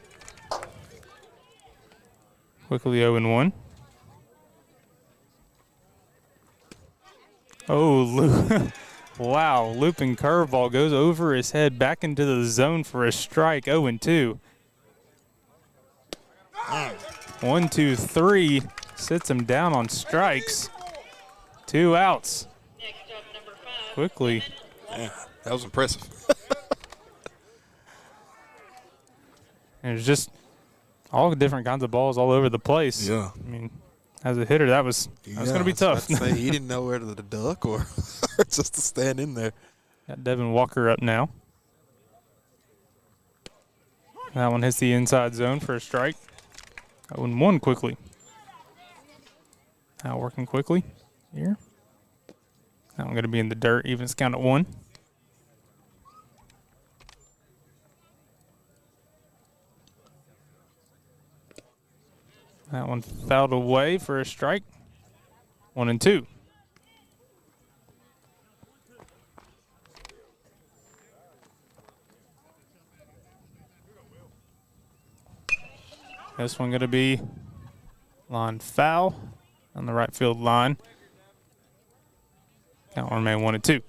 Quickly 0-1. Oh, wow, looping curveball goes over his head back into the zone for a strike, 0-2. 1, 2, 3, sits him down on strikes. 2 outs. Quickly. Yeah, that was impressive. And there's just all different kinds of balls all over the place. Yeah. I mean, as a hitter, that was going to be tough. He didn't know where to duck or just to stand in there. Got Devin Walker up now. That one hits the inside zone for a strike. 0-1 quickly. Now working quickly here. Now I'm going to be in the dirt, even count at 1. That one fouled away for a strike. 1-2. This one going to be line foul on the right field line. Count will remain 1-2.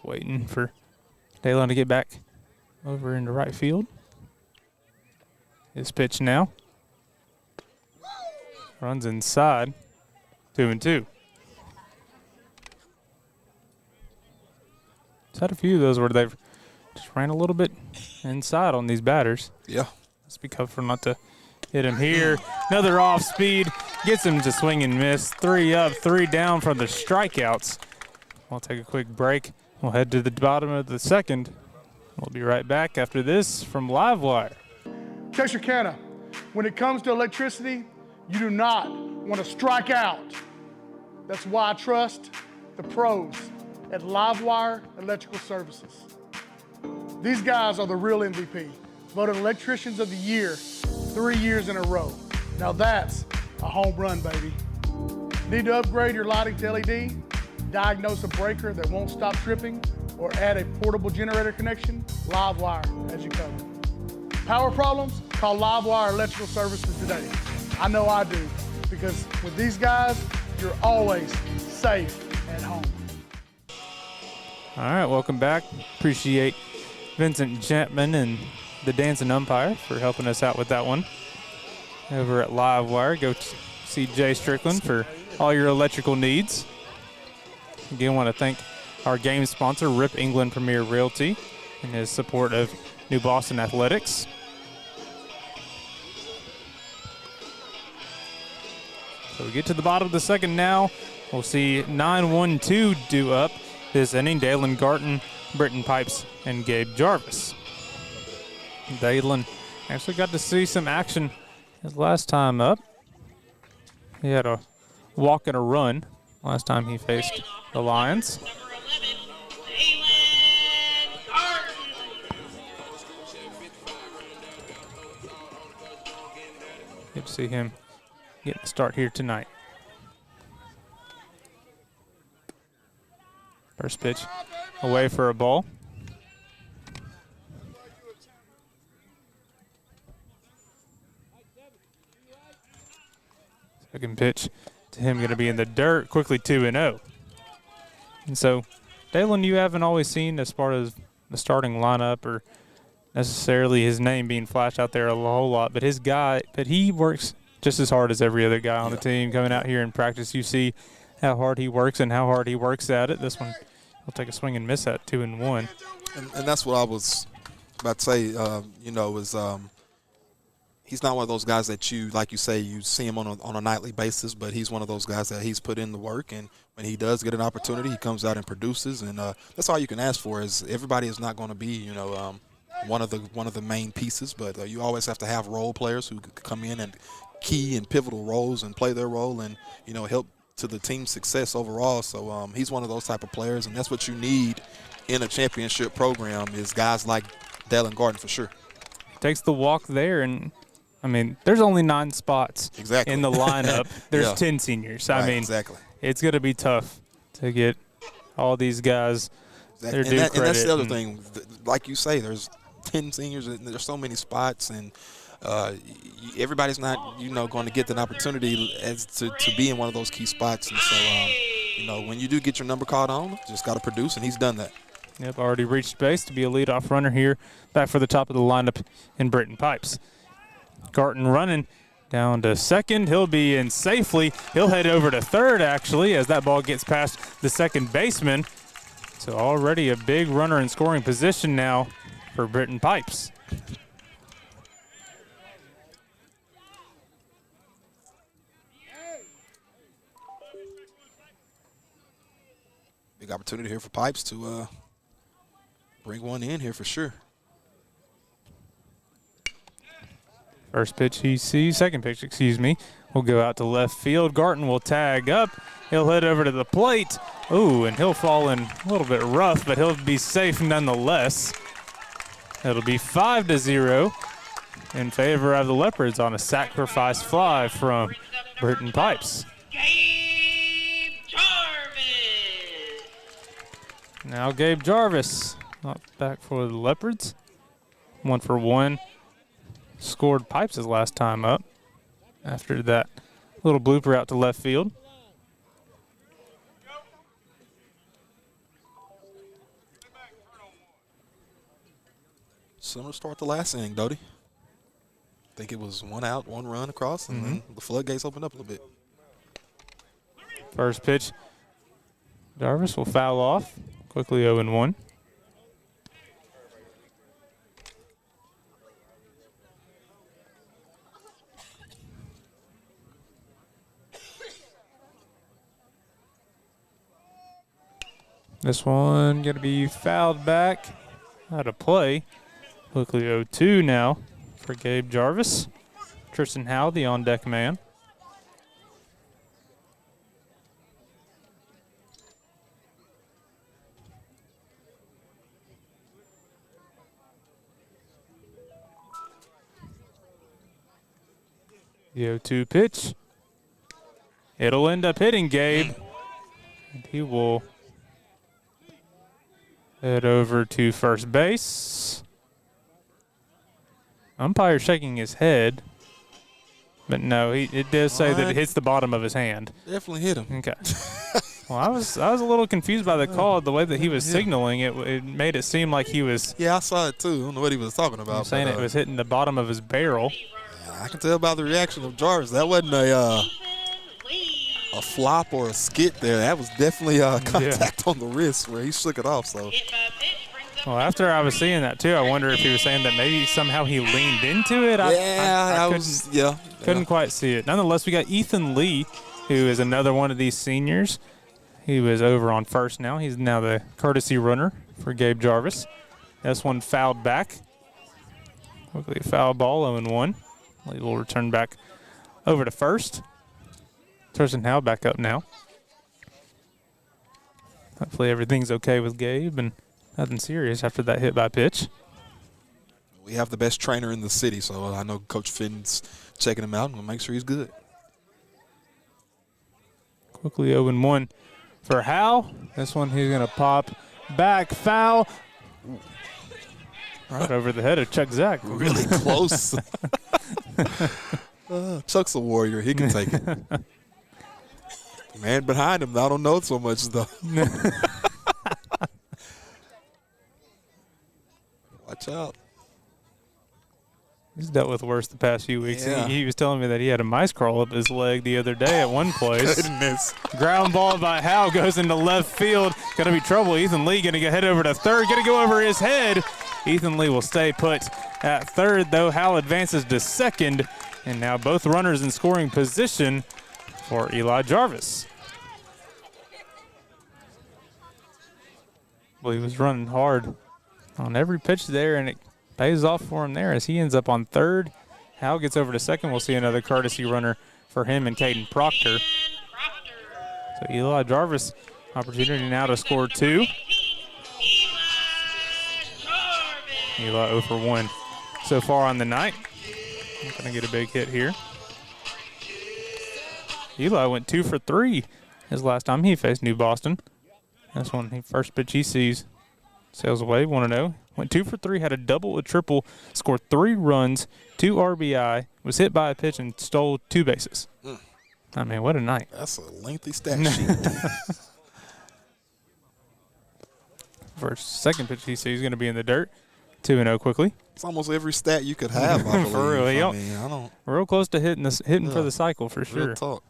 Waiting for Dalen to get back over into right field. His pitch now. Runs inside. 2-2. Just had a few of those where they've just ran a little bit inside on these batters. Yeah. Let's be careful not to hit him here. Another off speed. Gets him to swing and miss. 3 up, 3 down from the strikeouts. We'll take a quick break. We'll head to the bottom of the second. We'll be right back after this from Livewire. Texarkana, when it comes to electricity, you do not want to strike out. That's why I trust the pros at Livewire Electrical Services. These guys are the real MVP, voted Electricians of the Year 3 years in a row. Now that's a home run, baby. Need to upgrade your lighting to LED? Diagnose a breaker that won't stop tripping, or add a portable generator connection? Livewire has you covered. Power problems? Call Livewire Electrical Services today. I know I do, because with these guys, you're always safe at home. All right, welcome back. Appreciate Vincent Chapman and the dancing umpire for helping us out with that one. Over at Livewire, go see Jay Strickland for all your electrical needs. Again, want to thank our game sponsor, Rip England Premier Realty, and his support of New Boston Athletics. So we get to the bottom of the second now. We'll see 9-1-2 due up this inning. Dalen Garton, Britton Pipes, and Gabe Jarvis. Dalen actually got to see some action his last time up. He had a walk and a run last time he faced the Lions. Good to see him getting a start here tonight. First pitch away for a ball. Second pitch to him going to be in the dirt, quickly 2-0. And so, Dalen, you haven't always seen as far as the starting lineup or necessarily his name being flashed out there a whole lot, but he works just as hard as every other guy on the team. Coming out here in practice, you see how hard he works and how hard he works at it. This one, he'll take a swing and miss at 2-1. And that's what I was about to say, he's not one of those guys that you, like you say, you see him on a nightly basis, but he's one of those guys that he's put in the work, and when he does get an opportunity, he comes out and produces, and that's all you can ask for. Is everybody is not going to be, one of the main pieces, but you always have to have role players who could come in and key in pivotal roles and play their role and, you know, help to the team's success overall. So he's one of those type of players, and that's what you need in a championship program is guys like Dalen Garden for sure. Takes the walk there, and I mean, there's only 9 spots in the lineup. There's 10 seniors. Right, I mean, it's going to be tough to get all these guys their due credit. And that's the other thing. Like you say, there's 10 seniors, and there's so many spots, and everybody's not, you know, going to get an opportunity as to be in one of those key spots. And so, you know, when you do get your number called on, just got to produce, and he's done that. Yep, already reached base to be a leadoff runner here. Back for the top of the lineup in Britton Pipes. Garton running down to second. He'll be in safely. He'll head over to third, actually, as that ball gets past the second baseman. So already a big runner in scoring position now for Britton Pipes. Big opportunity here for Pipes to bring one in here for sure. First pitch he sees, second pitch, excuse me, will go out to left field. Garton will tag up. He'll head over to the plate. Ooh, and he'll fall in a little bit rough, but he'll be safe nonetheless. It'll be 5-0 in favor of the Leopards on a sacrifice fly from Britton Pipes. Now Gabe Jarvis up back for the Leopards. 1-for-1. Scored Pipes his last time up after that little blooper out to left field. Similar start to last inning, Doty. I think it was 1 out, 1 run across, and then the floodgates opened up a little bit. First pitch, Jarvis will foul off. Quickly 0-1. This one going to be fouled back out of play. Quickly 0-2 now for Gabe Jarvis. Tristan Howe, the on-deck man. The 0-2 pitch. It'll end up hitting Gabe. And he will head over to first base. Umpire shaking his head. But no, it does say that it hits the bottom of his hand. Definitely hit him. Okay. Well, I was a little confused by the call. The way that he was signaling it made it seem like he was. Yeah, I saw it too. I don't know what he was talking about. Saying it was hitting the bottom of his barrel. I can tell by the reaction of Jarvis. That wasn't a flop or a skit there. That was definitely contact on the wrist where he shook it off. So. Well, after I was seeing that too, I wonder if he was saying that maybe somehow he leaned into it. I couldn't quite see it. Nonetheless, we got Ethan Lee, who is another one of these seniors. He was over on first now. He's now the courtesy runner for Gabe Jarvis. This one fouled back. Quickly foul ball, 0-1. Lee will return back over to first. Tristan Howe back up now. Hopefully everything's okay with Gabe and nothing serious after that hit by pitch. We have the best trainer in the city, so I know Coach Finn's checking him out and we'll make sure he's good. Quickly 0-1 for Howe. This one he's going to pop back foul. Right over the head of Chuck Zach. Really close. Chuck's a warrior. He can take it. The man behind him, I don't know so much, though. Watch out. He's dealt with worse the past few weeks. Yeah. He was telling me that he had a mice crawl up his leg the other day at one place. Goodness. Ground ball by Howe goes into left field. Going to be trouble. Ethan Lee going to head over to third. Going to go over his head. Ethan Lee will stay put at third, though. Howe advances to second. And now both runners in scoring position for Eli Jarvis. Well, he was running hard on every pitch there, and it pays off for him there as he ends up on third. Hal gets over to second. We'll see another courtesy runner for him and Caden Proctor. So Eli Jarvis, opportunity now to score 2. Eli 0 for 1 so far on the night. Not going to get a big hit here. Eli went 2 for 3 his last time he faced New Boston. That's one, the first pitch he sees. Sails away, 1-0. Went 2 for 3, had a double, a triple, scored 3 runs, 2 RBI, was hit by a pitch, and stole 2 bases. I mean, what a night. That's a lengthy stat sheet. First, second pitch he sees is going to be in the dirt. 2-0 quickly. It's almost every stat you could have, I believe. For real, I mean, I don't. Real close to hitting for the cycle for sure. Real talk.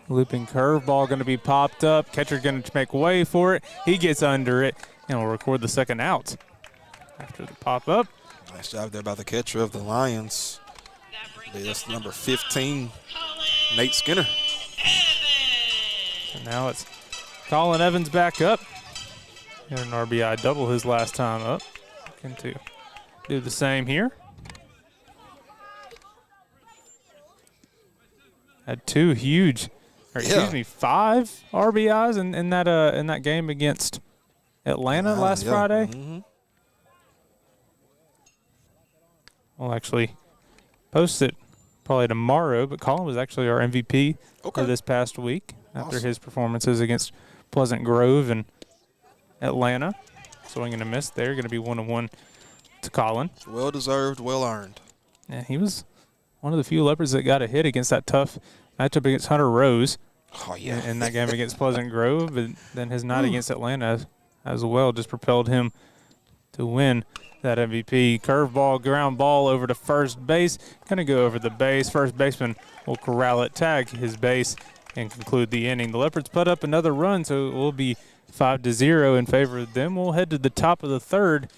Looping curveball going to be popped up. Catcher's going to make way for it. He gets under it, and will record the second out after the pop up. Nice job there by the catcher of the Lions. That's number 15, Nate Skinner. And now it's Colin Evans back up. Got an RBI double his last time up. Looking to do the same here. Had 2 huge, or excuse me, 5 RBIs in that game against Atlanta last Friday. We'll actually post it probably tomorrow, but Colin was actually our MVP for this past week after his performances against Pleasant Grove and Atlanta. Swing and a miss there, going to be 1-1 to Colin. Well deserved, well earned. Yeah, he was one of the few Leopards that got a hit against that tough matchup against Hunter Rose. Oh, yeah. In that game against Pleasant Grove, but then his night against Atlanta as well just propelled him to win that MVP. Curveball, ground ball over to first base. Going to go over the base. First baseman will corral it, tag his base, and conclude the inning. The Leopards put up another run, so it will be 5-0 in favor of them. We'll head to the top of the third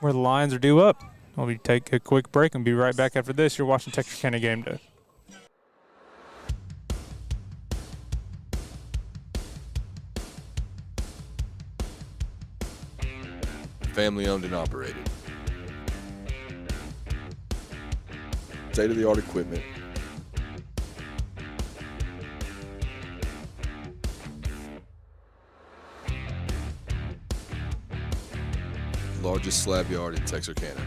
where the Lions are due up. We'll take a quick break and be right back after this. You're watching Texarkana Gameday. Family owned and operated. State-of-the-art equipment. Largest slab yard in Texarkana.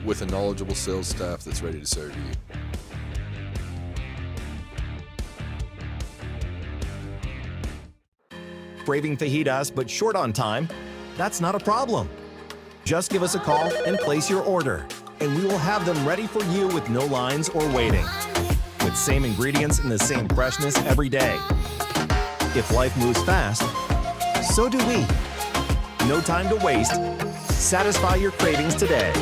With a knowledgeable sales staff that's ready to serve you. Craving fajitas but short on time? That's not a problem. Just give us a call and place your order, and we will have them ready for you with no lines or waiting. With same ingredients and the same freshness every day. If life moves fast, so do we. No time to waste. Satisfy your cravings today.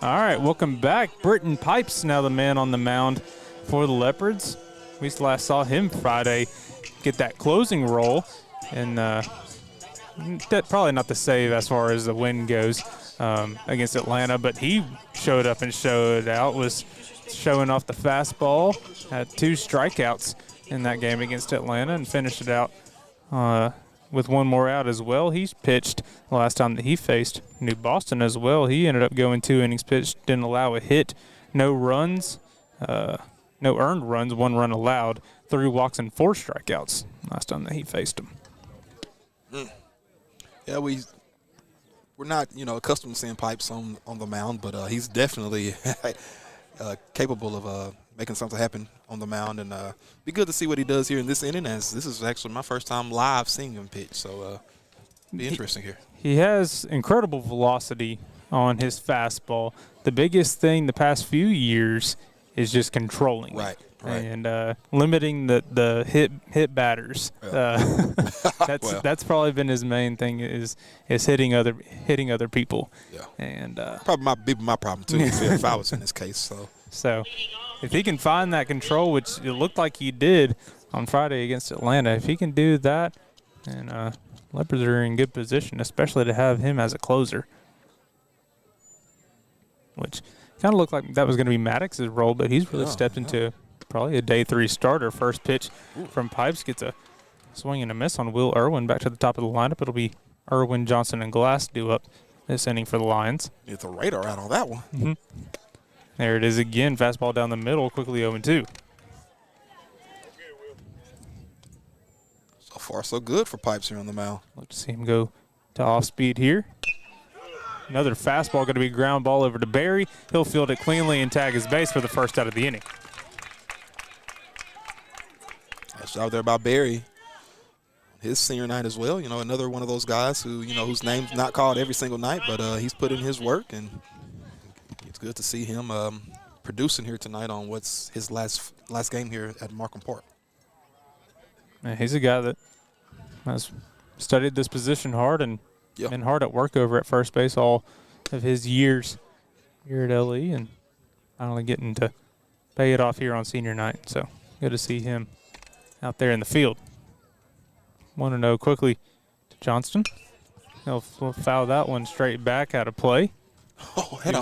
All right, welcome back. Britton Pipes now the man on the mound for the Leopards. We last saw him Friday get that closing role, and that probably not the save as far as the win goes against Atlanta, but he showed up and showed out, was showing off the fastball, had 2 strikeouts in that game against Atlanta and finished it out with 1 more out as well. He's pitched the last time that he faced New Boston as well. He ended up going 2 innings pitched, didn't allow a hit, no runs, no earned runs, 1 run allowed, 3 walks and 4 strikeouts last time that he faced him. Yeah, we're not, accustomed to seeing Pipes on the mound, but he's definitely capable of making something happen on the mound, and be good to see what he does here in this inning, as this is actually my first time live seeing him pitch, so be interesting here. He has incredible velocity on his fastball. The biggest thing the past few years is just controlling it. Right. And limiting the hit batters. That's probably been his main thing is hitting other people. Yeah. And probably my problem too if I was in this case. So if he can find that control, which it looked like he did on Friday against Atlanta, if he can do that, then Leopards are in good position, especially to have him as a closer. which kind of looked like that was going to be Maddox's role, but he's really stepped into probably a day 3 starter. First pitch from Pipes gets a swing and a miss on Will Irwin back to the top of the lineup. It'll be Irwin, Johnson, and Glass due up this inning for the Lions. Get the radar out on that one. There it is again. Fastball down the middle, quickly 0-2. So far, so good for Pipes here on the mound. Let's see him go to off speed here. Another fastball going to be ground ball over to Barry. He'll field it cleanly and tag his base for the first out of the inning. Nice job there by Barry. His senior night as well. You know, another one of those guys who, you know, whose name's not called every single night, but he's put in his work, and it's good to see him producing here tonight on what's his last game here at Markham Park. And he's a guy that has studied this position hard and been hard at work over at first base all of his years here at LE, and finally getting to pay it off here on senior night. So good to see him out there in the field. 1-0 quickly to Johnston. He'll foul that one straight back out of play. Oh, that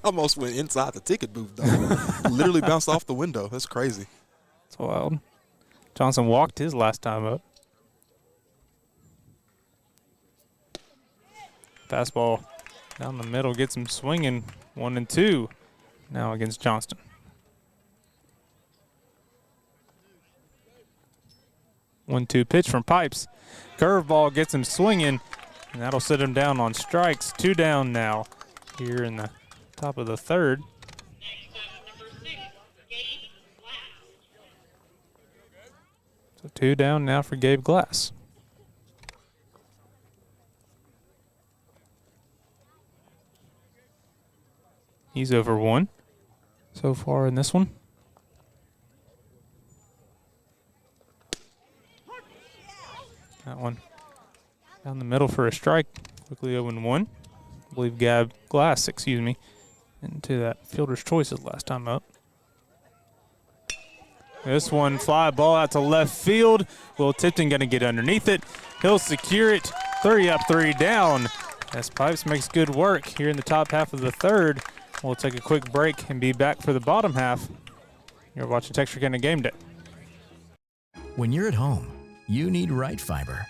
almost went inside the ticket booth, though. Literally bounced off the window. That's crazy. It's wild. Johnson walked his last time up. Fastball down the middle, gets him swinging. 1-2 now against Johnston. One-two pitch from Pipes. Curveball gets him swinging, and that'll sit him down on strikes. 2 down now here in the top of the third. So 2 down now for Gabe Glass. He's over 1 so far in this one. That one down the middle for a strike. Quickly 0-1. I believe Gabe Glass, into that fielder's choices last time up. This one, fly ball out to left field. Will Tipton going to get underneath it. He'll secure it. 3 up, 3 down. As Pipes makes good work here in the top half of the third. We'll take a quick break and be back for the bottom half. You're watching Texarkana Game Day. When you're at home, you need right fiber.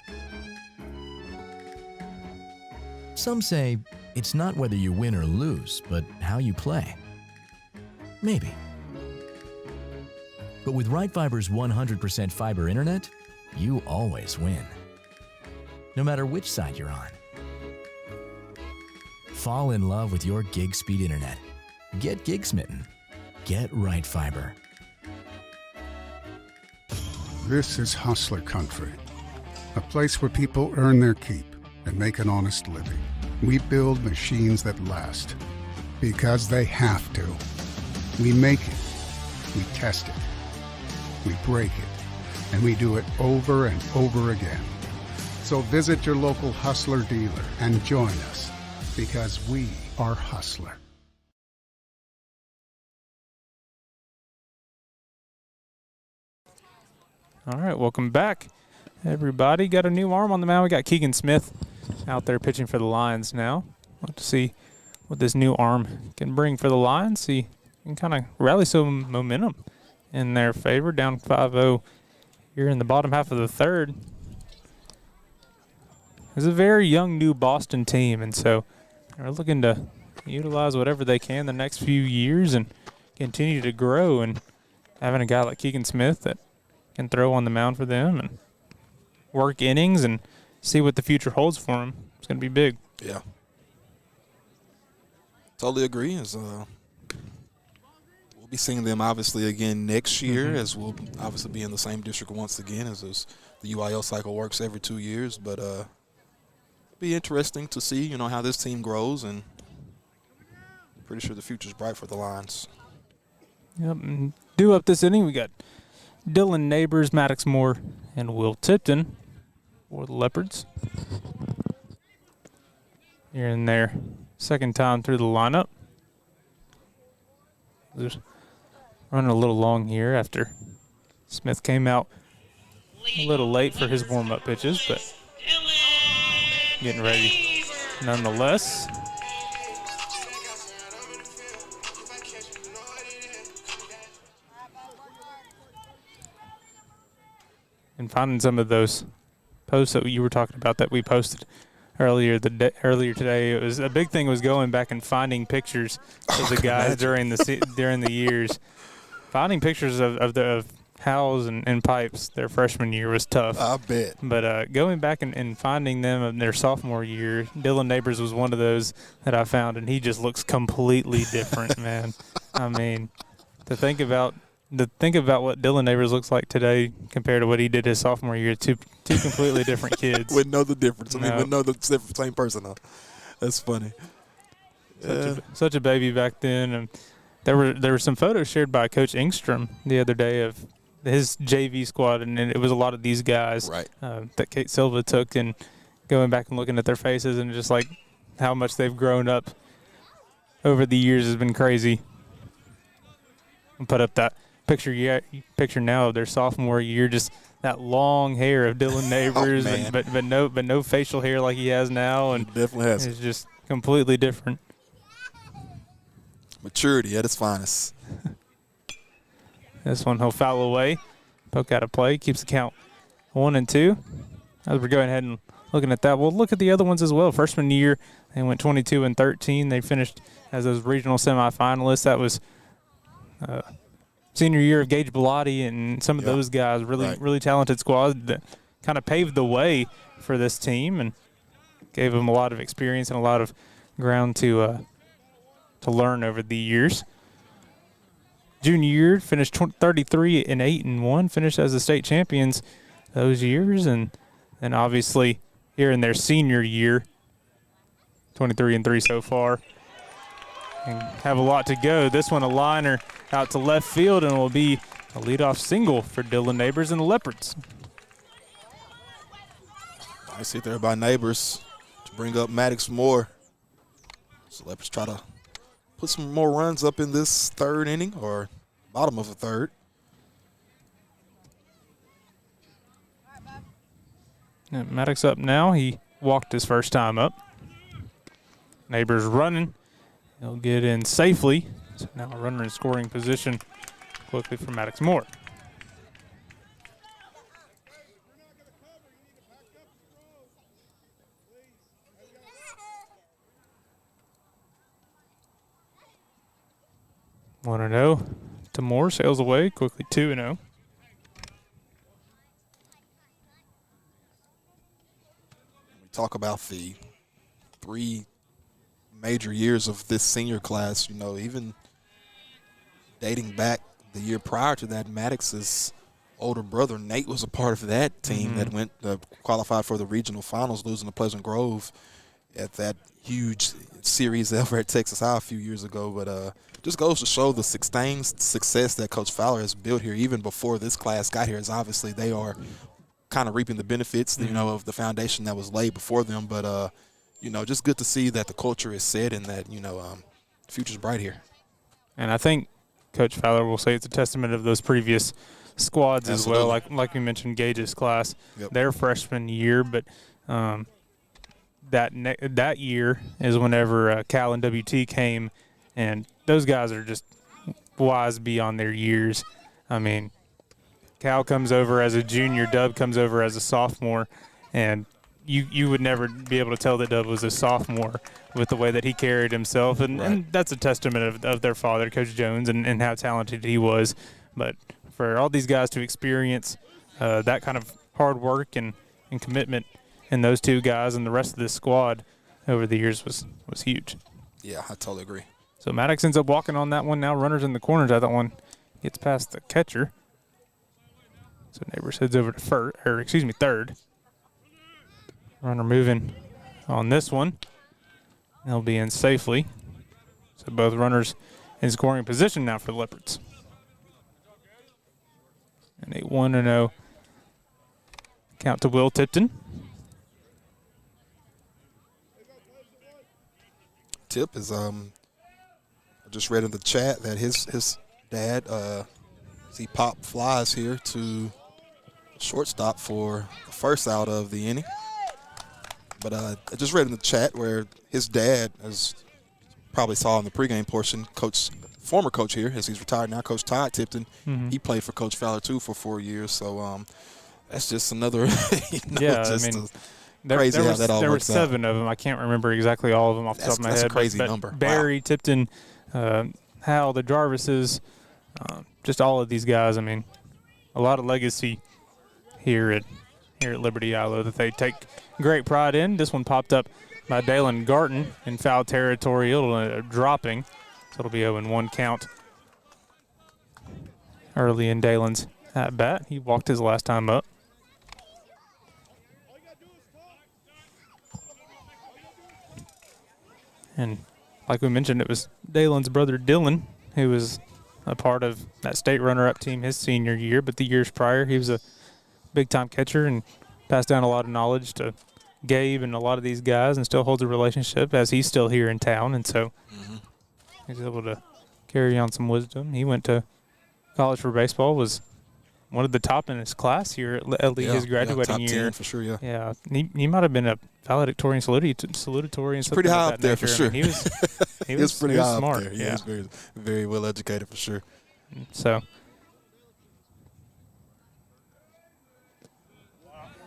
Some say it's not whether you win or lose, but how you play. Maybe. But with right fiber's 100% fiber internet, you always win. No matter which side you're on. Fall in love with your gig speed internet. Get gig smitten. Get right fiber. This is hustler country, a place where people earn their keep and make an honest living. We build machines that last because they have to. We make it, we test it, we break it, and we do it over and over again. So visit your local Hustler dealer and join us because we are Hustler. All right, welcome back, everybody. Got a new arm on the mound. We got Keegan Smith out there pitching for the Lions now. Let's see what this new arm can bring for the Lions. He can kind of rally some momentum in their favor. Down 5-0 here in the bottom half of the third. It's a very young new Boston team, and so they're looking to utilize whatever they can the next few years and continue to grow. And having a guy like Keegan Smith that can throw on the mound for them and work innings and see what the future holds for him, it's going to be big. Yeah. Totally agree. We'll be seeing them obviously again next year, as we'll obviously be in the same district once again, as the UIL cycle works every 2 years. But be interesting to see, how this team grows, and I'm pretty sure the future's bright for the Lions. Yep. And due up this inning, we got Dylan Neighbors, Maddox Moore, and Will Tipton for the Leopards. Here and there, second time through the lineup. Just running a little long here after Smith came out a little late for his warm-up pitches, but getting ready nonetheless. and finding some of those posts that you were talking about that we posted earlier today. It was a big thing was going back and finding pictures of the guys during the years. Finding pictures of Howells and Pipes their freshman year was tough. I bet. But going back and finding them in their sophomore year, Dylan Neighbors was one of those that I found, and he just looks completely different, man. I mean, to think about what Dylan Neighbors looks like today compared to what he did his sophomore year, two completely different kids. Wouldn't know the difference. I mean, wouldn't know the same person, though. That's funny. Such a baby back then. And there were some photos shared by Coach Engstrom the other day of his JV squad, and it was a lot of these guys that Kate Silva took, and going back and looking at their faces and just like how much they've grown up over the years has been crazy. I'll put up that picture now of their sophomore year, just that long hair of Dylan Neighbors, but no facial hair like he has now, and he definitely has. It's just completely different. Maturity at its finest. This one he'll foul away, poke out of play, keeps the count 1-2. As we're going ahead and looking at that, we'll look at the other ones as well. Freshman year, they went 22-13. They finished as those regional semifinalists. That was senior year of Gage Bellotti and some of those guys, really talented squads that kind of paved the way for this team and gave them a lot of experience and a lot of ground to learn over the years. Junior year finished 33-8-1, finished as the state champions those years, and then obviously here in their senior year, 23-3 so far, and have a lot to go. This one a liner out to left field, and will be a leadoff single for Dylan Neighbors and the Leopards. Nice hit there by Neighbors to bring up Maddox Moore. So Leopards try to put some more runs up in this third inning, or bottom of the third. And Maddox up now. He walked his first time up. Neighbors running. He'll get in safely. So now a runner in scoring position quickly for Maddox Moore. One and 0 to Moore, sails away quickly 2-0. We talk about the 3 major years of this senior class. You know, even dating back the year prior to that, Maddox's older brother Nate was a part of that team that went qualified for the regional finals, losing to Pleasant Grove at that huge series over at Texas High a few years ago. But just goes to show the sustained success that Coach Fowler has built here, even before this class got here. As obviously they are kind of reaping the benefits, you know, of the foundation that was laid before them. But you know, just good to see that the culture is set and that, you know, the future's bright here. And I think Coach Fowler will say it's a testament of those previous squads as well, like we mentioned, Gage's class, their freshman year. But that year is whenever Cal and WT came, and those guys are just wise beyond their years. I mean, Cal comes over as a junior, Dub comes over as a sophomore, and you would never be able to tell that Dub was a sophomore with the way that he carried himself, and that's a testament of their father, Coach Jones, and how talented he was. But for all these guys to experience that kind of hard work and commitment in those two guys and the rest of this squad over the years was huge. Yeah, I totally agree. So Maddox ends up walking on that one. Now runners in the corners. That one gets past the catcher. So Neighbors heads over to third. Runner moving on this one. They'll be in safely. So both runners in scoring position now for the Leopards. And a 1-0 count to Will Tipton. Tip is I just read in the chat that his dad he popped flies here to shortstop for the first out of the inning. But I just read in the chat where his dad, as probably saw in the pregame portion, former coach here, as he's retired now, Coach Todd Tipton, he played for Coach Fowler too for 4 years. So That's just another, yeah, just I mean, crazy how that all there were works out. 7 of them. I can't remember exactly all of them off the top of my head. That's a crazy but number. Barry, Wow. Tipton, Hal, the Jarvises, just all of these guys. I mean, a lot of legacy here at Liberty-Eylau that they take great pride in. This one popped up by Dalen Garton in foul territory. It'll dropping, so it'll be 0-1 count early in Dalen's at bat. He walked his last time up. And like we mentioned, it was Dalen's brother Dylan who was a part of that state runner-up team his senior year, but the years prior he was a big-time catcher and passed down a lot of knowledge to Gabe and a lot of these guys and still holds a relationship as he's still here in town. And so he's able to carry on some wisdom. He went to college for baseball, was one of the top in his class here at his graduating top year. 10 for sure, yeah. Yeah, he might have been a valedictorian, salutatorian. He's pretty high up there for sure. I mean, he was pretty high smart. up there. Yeah, He was very, very well educated for sure. So,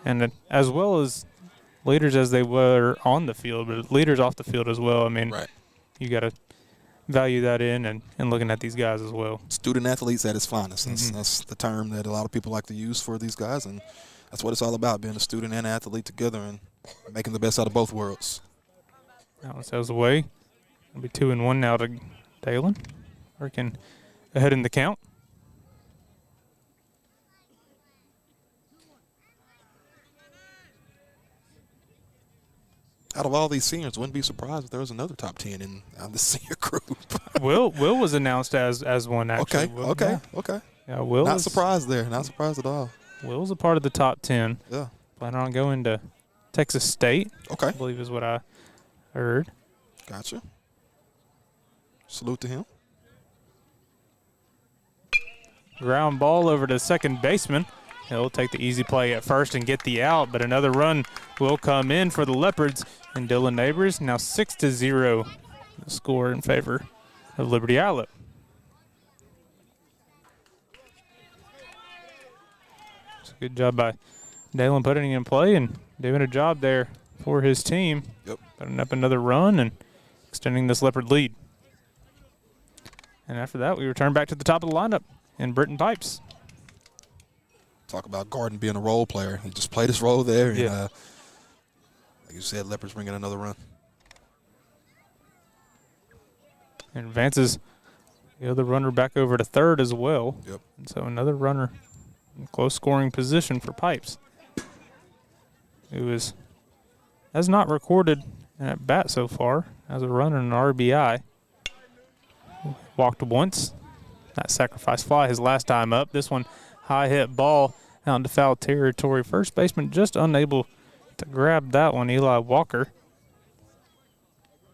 and as well as leaders as they were on the field, but leaders off the field as well. I mean, you got to value that in and looking at these guys as well. Student athletes at its finest. That's the term that a lot of people like to use for these guys, and that's what it's all about, being a student and an athlete together and making the best out of both worlds. That one sails away. It'll be 2-1 now to Dalen. Working ahead in the count. Out of all these seniors, wouldn't be surprised if there was another top 10 in the senior group. Will was announced as one, actually. Okay. Yeah, Will Not is, surprised there. Not surprised at all. Will's a part of the top 10. Yeah. Planning on going to Texas State. Okay. I believe is what I heard. Gotcha. Salute to him. Ground ball over to second baseman. He'll take the easy play at first and get the out, but another run will come in for the Leopards. And Dylan Neighbors now 6-0 the score in favor of Liberty-Eylau. It's a good job by Dalen putting in play and doing a job there for his team. Yep. Putting up another run and extending this Leopard lead. And after that, we return back to the top of the lineup in Britton Pipes. Talk about Garden being a role player. He just played his role there. And, Yeah. like you said, Leopards bringing another run. And advances the other runner back over to third as well. Yep. And so another runner in close scoring position for Pipes, who has not recorded an at bat so far as a runner and an RBI. Walked once. That sacrifice fly his last time up. This one high hit ball out into foul territory. First baseman just unable to grab that one, Eli Walker.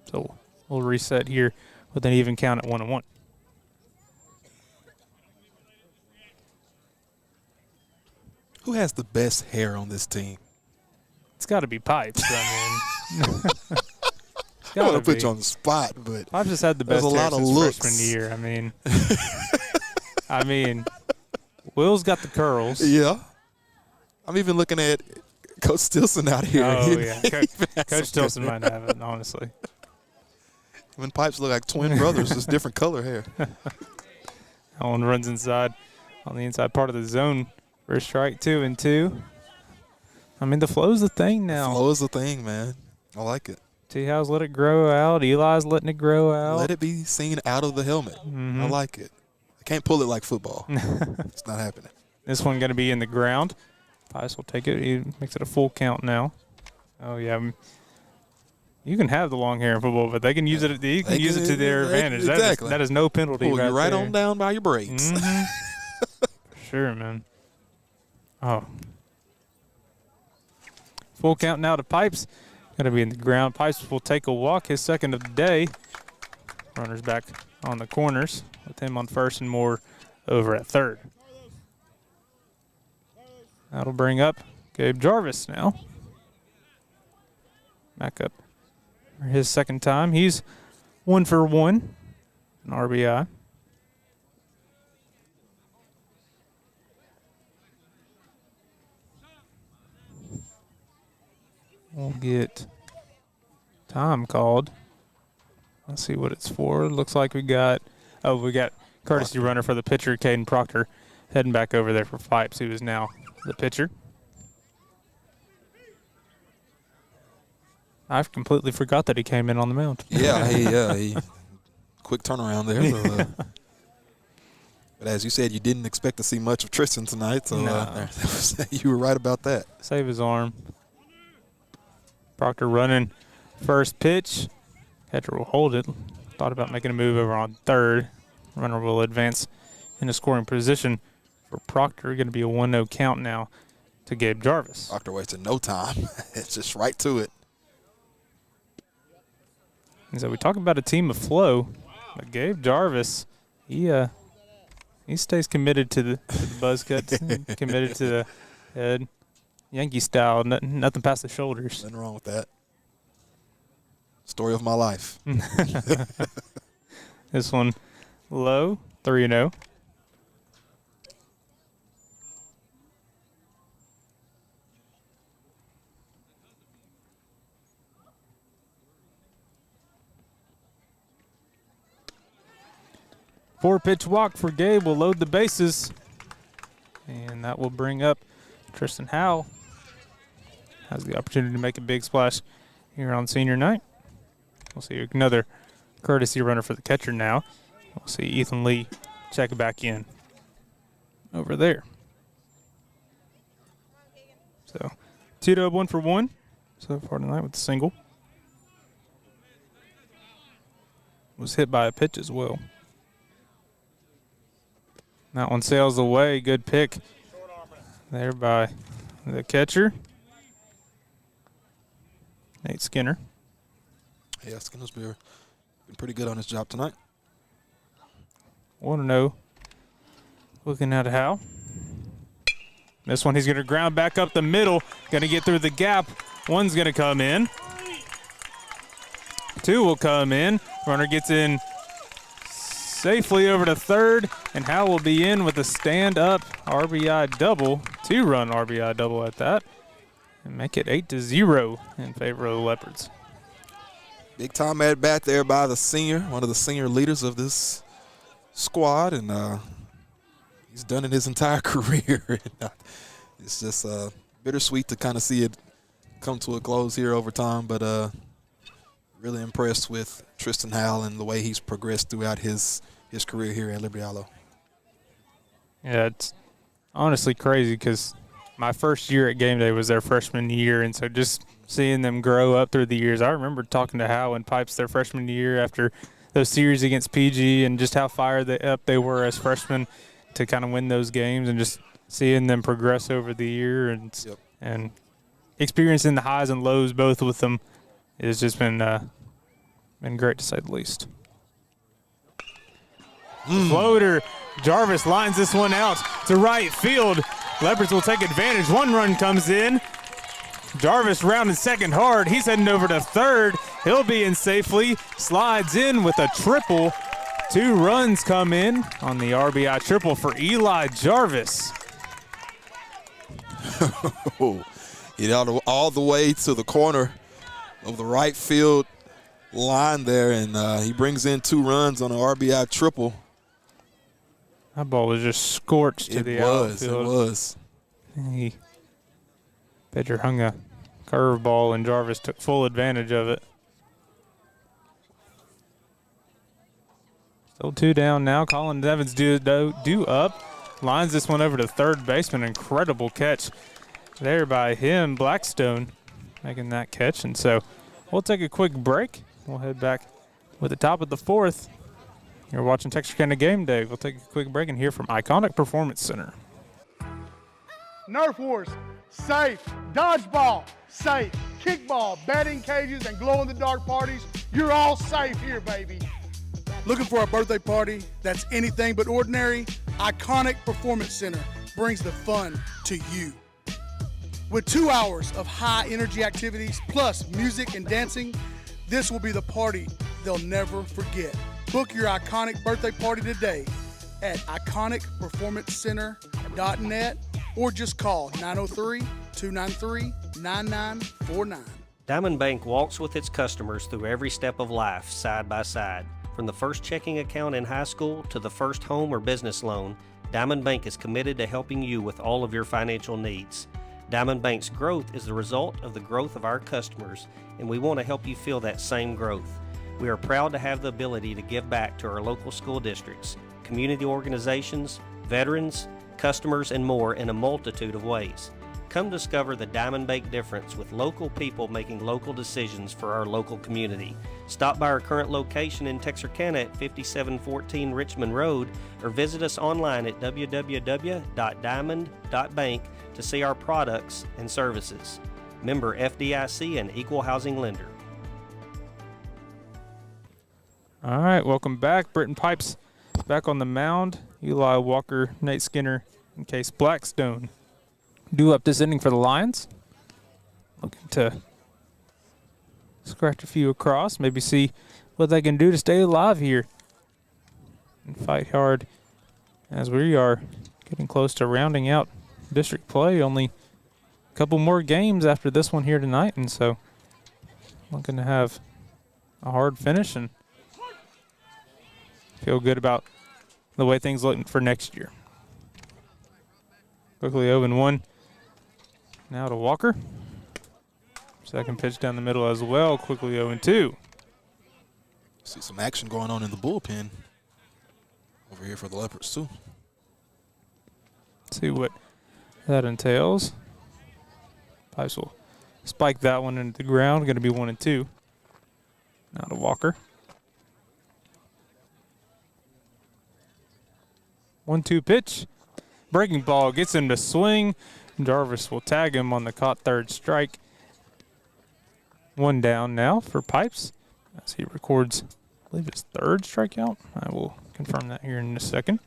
So we'll reset here with an even count at 1-1. Who has the best hair on this team? It's got to be Pipes. I mean, I don't want to put you on the spot, but Pipes has had the there's best a hair lot of since looks. freshman year. I mean, Will's got the curls. Yeah. I'm even looking at Coach Stilson out here. Oh, He yeah. even has Coach some Stilson hair. might have it, honestly. When Pipes look like twin brothers, it's different color hair. That one runs inside on the inside part of the zone for a strike, 2-2. I mean, the flow's the thing now. Flow is the thing, man. I like it. T-How's let it grow out. Eli's letting it grow out. Let it be seen out of the helmet. I like it. I can't pull it like football. It's not happening. This one going to be in the ground. Pice will take it. He makes it a full count now. Oh, yeah. You can have the long hair in football, but they can use it. You can use it to their advantage. Exactly. That is no penalty. Pull you right there. on down by your braids. Sure, man. Oh. Full count now to Pipes. Going to be in the ground. Pipes will take a walk, his second of the day. Runners back on the corners with him on first and Moore over at third. That'll bring up Gabe Jarvis now. Back up for his second time. He's 1 for 1, an RBI. We'll get time called. Let's see what it's for. Looks like we got courtesy runner for the pitcher, Caden Proctor, heading back over there for Pipes, who is now the pitcher. I've completely forgot that he came in on the mound. Yeah, he quick turnaround there. But as you said, you didn't expect to see much of Tristan tonight, so you were right about that. Save his arm. Proctor running first pitch. Catcher will hold it. Thought about making a move over on third. Runner will advance in a scoring position for Proctor. Going to be a 1-0 count now to Gabe Jarvis. Proctor wasted no time. It's just right to it. And so we talk about a team of flow, but Gabe Jarvis, he stays committed to the buzz cuts, committed to the head, Yankee style, nothing past the shoulders. Nothing wrong with that. Story of my life. This one low, 3-0. Four-pitch walk for Gabe will load the bases. And that will bring up Tristan Howell. Has the opportunity to make a big splash here on senior night. We'll see another courtesy runner for the catcher now. We'll see Ethan Lee check back in over there. So 2-0, 1-for-1 so far tonight with the single. Was hit by a pitch as well. That one sails away. Good pick there by the catcher, Nate Skinner. Yeah, Skinner's been pretty good on his job tonight. 1-0. Looking at Hal. This one he's going to ground back up the middle. Going to get through the gap. One's going to come in. Two will come in. Runner gets in safely over to third, and Hal will be in with a stand-up RBI double, two-run RBI double at that, and make it 8-0 in favor of the Leopards. Big time at bat there by the senior, one of the senior leaders of this squad, and he's done it his entire career. It's just bittersweet to kind of see it come to a close here over time, but really impressed with Tristan Howell and the way he's progressed throughout his career here at Liberty-Eylau. Yeah, it's honestly crazy because my first year at Game Day was their freshman year, and so just seeing them grow up through the years. I remember talking to Hal and Pipes their freshman year after those series against PG and just how fired up they were as freshmen to kind of win those games, and just seeing them progress over the year and experiencing the highs and lows both with them has just been great to say the least. Floater. Jarvis lines this one out to right field. Leopards will take advantage. One run comes in. Jarvis rounded second hard. He's heading over to third. He'll be in safely. Slides in with a triple. Two runs come in on the RBI triple for Eli Jarvis. Get out all the way to the corner of the right field line there, and he brings in two runs on an RBI triple. That ball was just scorched to the outfield. It was. Pitcher hung a curveball, and Jarvis took full advantage of it. Still two down now. Colin Evans due up. Lines this one over to third baseman. Incredible catch there by him. Blackstone making that catch. And so we'll take a quick break. We'll head back with the top of the fourth. You're watching Texarkana Game Day. We'll take a quick break and hear from Iconic Performance Center. Nerf Wars, safe. Dodgeball, safe. Kickball, batting cages, and glow-in-the-dark parties. You're all safe here, baby. Looking for a birthday party that's anything but ordinary? Iconic Performance Center brings the fun to you. With 2 hours of high-energy activities, plus music and dancing, this will be the party they'll never forget. Book your iconic birthday party today at iconicperformancecenter.net or just call 903-293-9949. Diamond Bank walks with its customers through every step of life, side by side. From the first checking account in high school to the first home or business loan, Diamond Bank is committed to helping you with all of your financial needs. Diamond Bank's growth is the result of the growth of our customers, and we want to help you feel that same growth. We are proud to have the ability to give back to our local school districts, community organizations, veterans, customers, and more in a multitude of ways. Come discover the Diamond Bank difference with local people making local decisions for our local community. Stop by our current location in Texarkana at 5714 Richmond Road or visit us online at www.diamond.bank to see our products and services. Member FDIC and Equal Housing Lender. All right, welcome back. Britton Pipes back on the mound. Eli Walker, Nate Skinner, and Case Blackstone due up this inning for the Lions. Looking to scratch a few across, maybe see what they can do to stay alive here and fight hard as we are getting close to rounding out district play. Only a couple more games after this one here tonight, and so looking to have a hard finish and feel good about the way things look for next year. Quickly 0-1. Now to Walker. Second pitch down the middle as well. Quickly 0-2. See some action going on in the bullpen over here for the Leopards too. See what that entails. Pipes will spike that one into the ground. Going to be 1-2. Now to Walker. 1-2 pitch. Breaking ball gets him to swing. Jarvis will tag him on the caught third strike. One down now for Pipes as he records, I believe, his third strikeout. I will confirm that here in a second.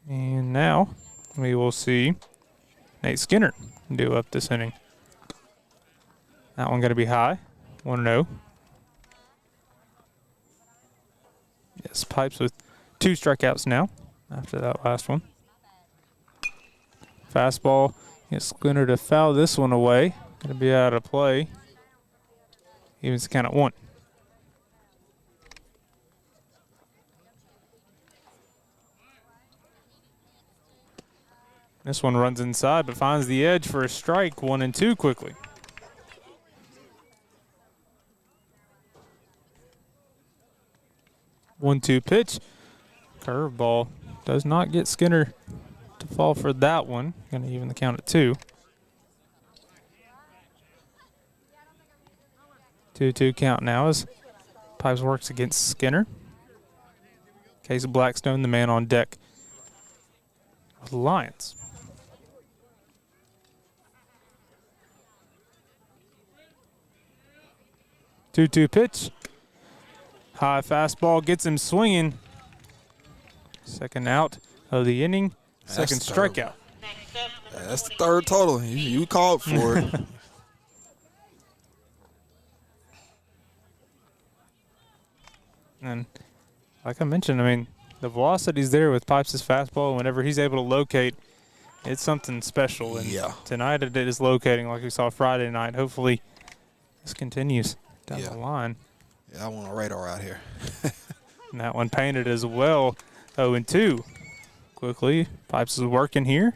And now we will see Nate Skinner do up this inning. That one going to be high, 1-0. Yes, Pipes with 2 strikeouts now after that last one. Fastball gets Skinner to foul this one away. Going to be out of play. Evens the count at 1. This one runs inside but finds the edge for a strike. 1-2 quickly. One-two pitch. Curveball does not get Skinner to fall for that one. Going to even the count at 2. 2-2 count now as Pipes works against Skinner. Case Blackstone, the man on deck with the Lions. Two-two pitch. High fastball gets him swinging. Second out of the inning. Second strikeout. That's the third total. You called for it. And like I mentioned, I mean, the velocity's there with Pipes' fastball. Whenever he's able to locate, it's something special. And tonight it is locating like we saw Friday night. Hopefully this continues down the line. Yeah, I want a radar out here. And that one painted as well. 0-2. Quickly, Pipes is working here.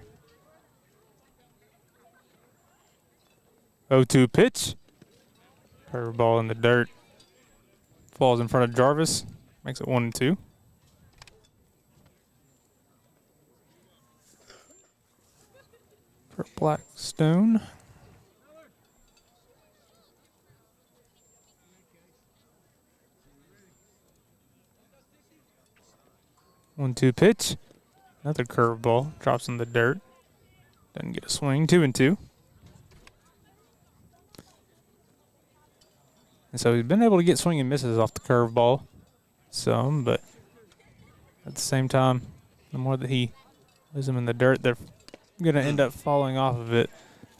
0-2 pitch. Curveball in the dirt. Falls in front of Jarvis. Makes it 1-2. For Blackstone. One-two pitch. Another curveball. Drops in the dirt. Doesn't get a swing. 2-2. And so he's been able to get swing and misses off the curveball some, but at the same time, the more that he leaves them in the dirt, they're going to end up falling off of it.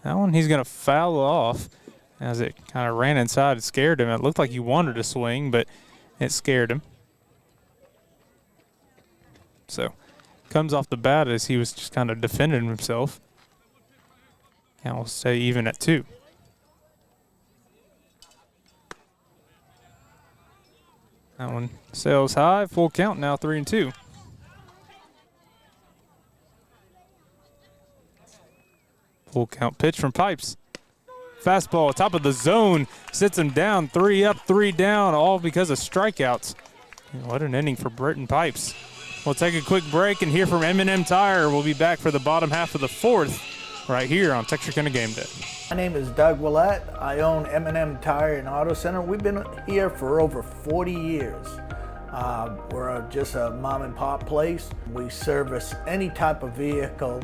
That one he's going to foul off as it kind of ran inside. It scared him. It looked like he wanted to swing, but it scared him. So comes off the bat as he was just kind of defending himself. Count will stay even at 2. That one sails high. Full count now, 3-2. Full count pitch from Pipes. Fastball, top of the zone, sits him down. 3 up, 3 down, all because of strikeouts. What an inning for Britton Pipes. We'll take a quick break and hear from M&M Tire. We'll be back for the bottom half of the 4th right here on Texarkana Gameday. My name is Doug Willett. I own M&M Tire and Auto Center. We've been here for over 40 years. We're just a mom and pop place. We service any type of vehicle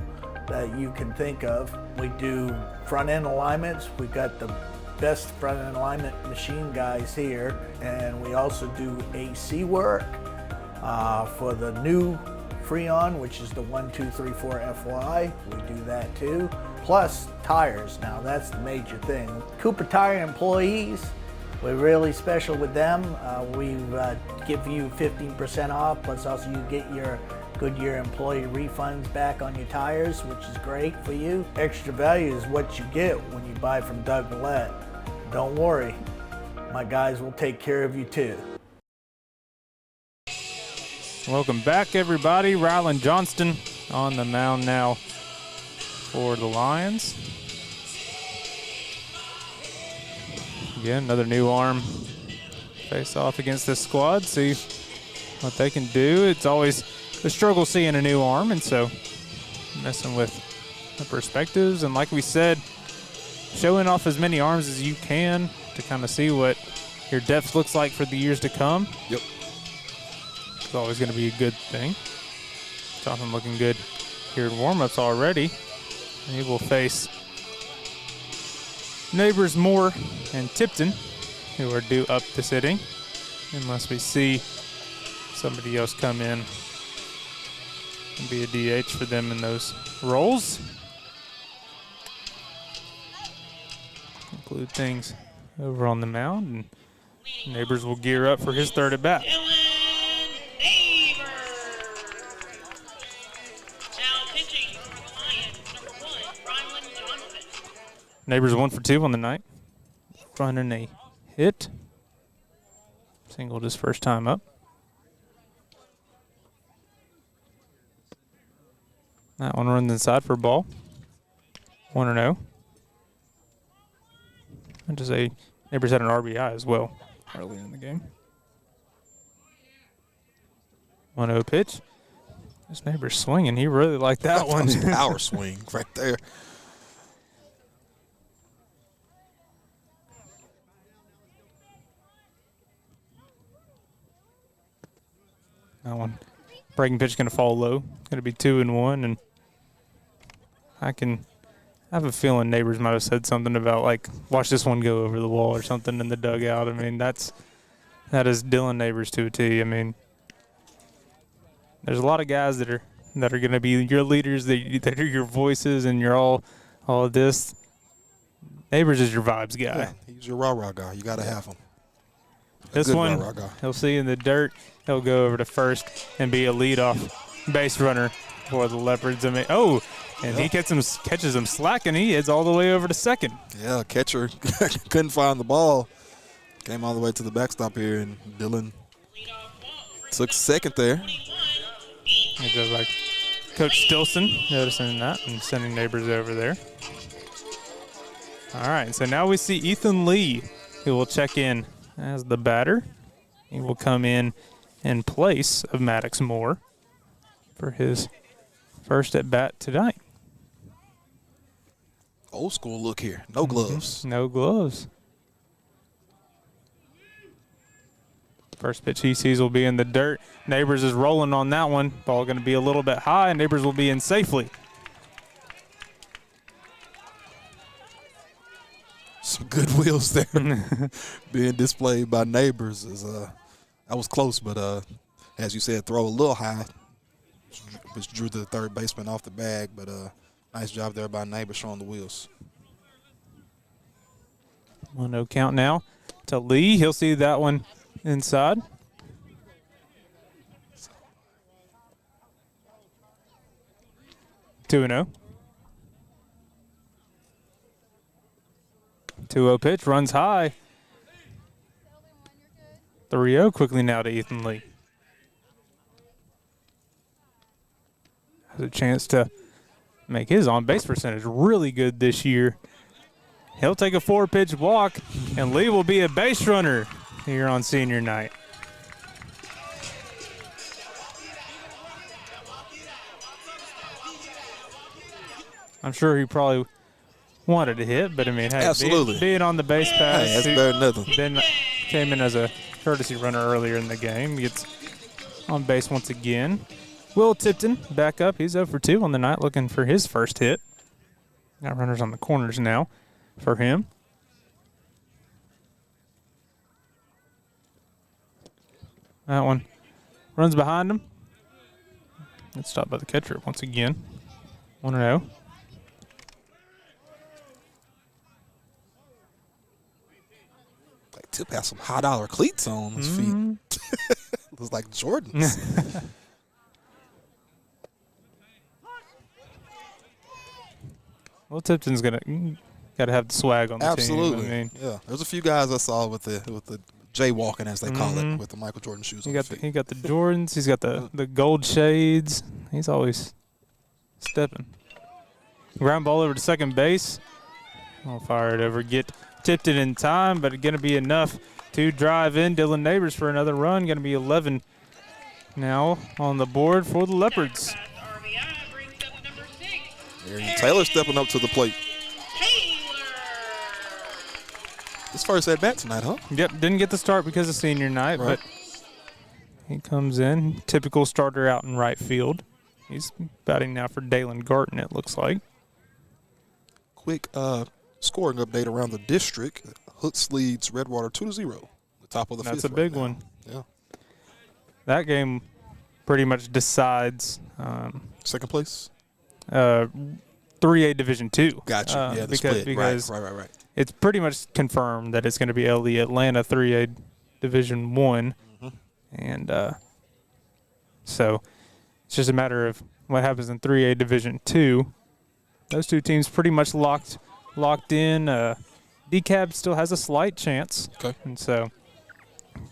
that you can think of. We do front end alignments. We've got the best front end alignment machine guys here, and we also do AC work for the new Freon, which is the 1234 FY. We do that too. Plus tires. Now that's the major thing. Cooper Tire employees, we're really special with them. We give you 15% off, plus also you get your Goodyear employee refunds back on your tires, which is great for you. Extra value is what you get when you buy from Doug Willett. Don't worry, my guys will take care of you too. Welcome back, everybody. Rylan Johnston on the mound now for the Lions. Again, another new arm face off against this squad. See what they can do. It's always a struggle seeing a new arm, and so messing with the perspectives. And like we said, showing off as many arms as you can to kind of see what your depth looks like for the years to come. Yep. It's always going to be a good thing. Jonathan looking good here in warm-ups already. And he will face Neighbors, Moore, and Tipton, who are due up this inning, unless we see somebody else come in and be a DH for them in those roles. Conclude things over on the mound, and Neighbors will gear up for his 3rd at bat. Neighbors 1 for 2 on the night. Running a hit. Singled his first time up. That one runs inside for a ball. 1-0. And to say, Neighbors had an RBI as well early in the game. 1-0 pitch. This Neighbors swinging. He really liked that one. Power swing right there. That one, breaking pitch going to fall low. Going to be 2-1, and I have a feeling Neighbors might have said something about, like, watch this one go over the wall or something in the dugout. I mean, that is Dylan Neighbors to a T. I mean, there's a lot of guys that are going to be your leaders, that are your voices, and you're all of this. Neighbors is your vibes guy. Yeah, he's your rah-rah guy. You got to have him. This one, he'll see in the dirt. He'll go over to first and be a leadoff base runner for the Leopards. I mean, he catches him slacking. He heads all the way over to second. Yeah, catcher couldn't find the ball. Came all the way to the backstop here, and Dylan took second there. He does like Coach Stilson noticing that and sending Neighbors over there. All right, so now we see Ethan Lee, who will check in as the batter. He will come in place of Maddox Moore for his first at bat tonight. Old school look here. No gloves. No gloves. First pitch he sees will be in the dirt. Neighbors is rolling on that one. Ball going to be a little bit high, and Neighbors will be in safely. Some good wheels there being displayed by Neighbors. That was close, but as you said, throw a little high, which drew the third baseman off the bag, but nice job there by Neighbors showing the wheels. 1-0 count now to Lee. He'll see that one inside. Two 2-0. 2-0 pitch, runs high. 3-0 quickly now to Ethan Lee. Has a chance to make his on-base percentage really good this year. He'll take a 4-pitch walk, and Lee will be a base runner here on senior night. I'm sure he probably wanted to hit, but I mean, hey, absolutely. Being on the base pass, hey, that's better than nothing. Came in as a courtesy runner earlier in the game. Gets on base once again. Will Tipton back up. He's 0 for 2 on the night, looking for his first hit. Got runners on the corners now for him. That one runs behind him. It's stopped by the catcher once again. 1-0. Like Tip has some high dollar cleats on his feet. Looks like Jordans. Well, Tipton's got to have the swag on the team. Absolutely. I mean, yeah. There's a few guys I saw with the jaywalking, as they call it, with the Michael Jordan shoes on his feet. He got the Jordans. He's got the gold shades. He's always stepping. Ground ball over to second base. I'll fire it over. Get Tipton in time, but going to be enough to drive in Dylan Neighbors for another run. Going to be 11 now on the board for the Leopards. Aaron Taylor stepping up to the plate. His first at bat tonight, huh? Yep, didn't get the start because of senior night, but he comes in. Typical starter out in right field. He's batting now for Dalen Garton, it looks like. Quick scoring update around the district. Hooks leads Redwater 2-0. The top of the fifth. That's a big one. Yeah. That That game pretty much decides. Second place? 3A Division II. Gotcha. Yeah, the split. Because right. It's pretty much confirmed that it's going to be LE Atlanta 3A Division I. And so it's just a matter of what happens in 3A Division II. Those two teams pretty much locked in. DCAB still has a slight chance. Okay. And so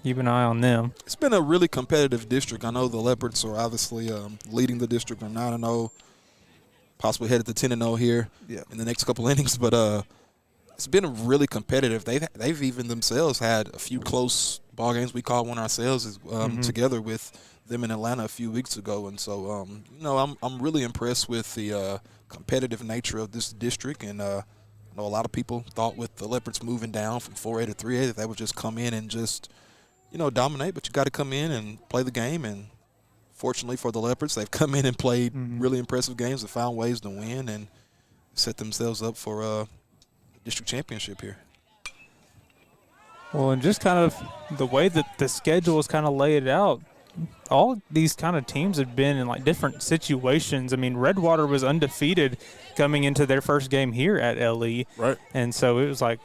keep an eye on them. It's been a really competitive district. I know the Leopards are obviously leading the district on 9-0, possibly headed to 10-0 here in the next couple innings. But it's been really competitive. They've even themselves had a few close ball games. We called one ourselves together with them in Atlanta a few weeks ago. And so, I'm really impressed with the competitive nature of this district. And I know a lot of people thought with the Leopards moving down from 4A to 3A that they would just come in and just dominate, but you got to come in and play the game. And fortunately for the Leopards, they've come in and played really impressive games and found ways to win and set themselves up for a district championship here. Well, and just kind of the way that the schedule is kind of laid out, all these kind of teams have been in like different situations. I mean, Redwater was undefeated coming into their first game here at LE. Right. And so it was like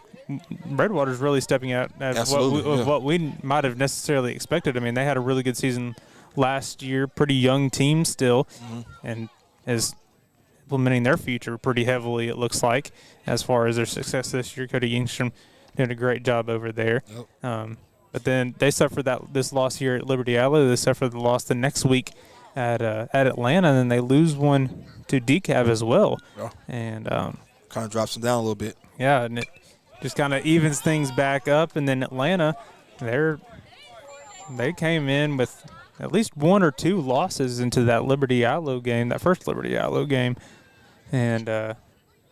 Redwater's really stepping out at what we might have necessarily expected. I mean, they had a really good season last year, pretty young team still, and is implementing their future pretty heavily, it looks like, as far as their success this year. Cody Yingstrom doing a great job over there. Yep. But then they suffered this loss here at Liberty-Eylau. They suffered the loss the next week at Atlanta, and then they lose one to DCAB as well. Yeah. And kind of drops them down a little bit. Yeah, and it just kind of evens things back up. And then Atlanta, they came in with at least one or two losses into that Liberty-Eylau game, that first Liberty-Eylau game, and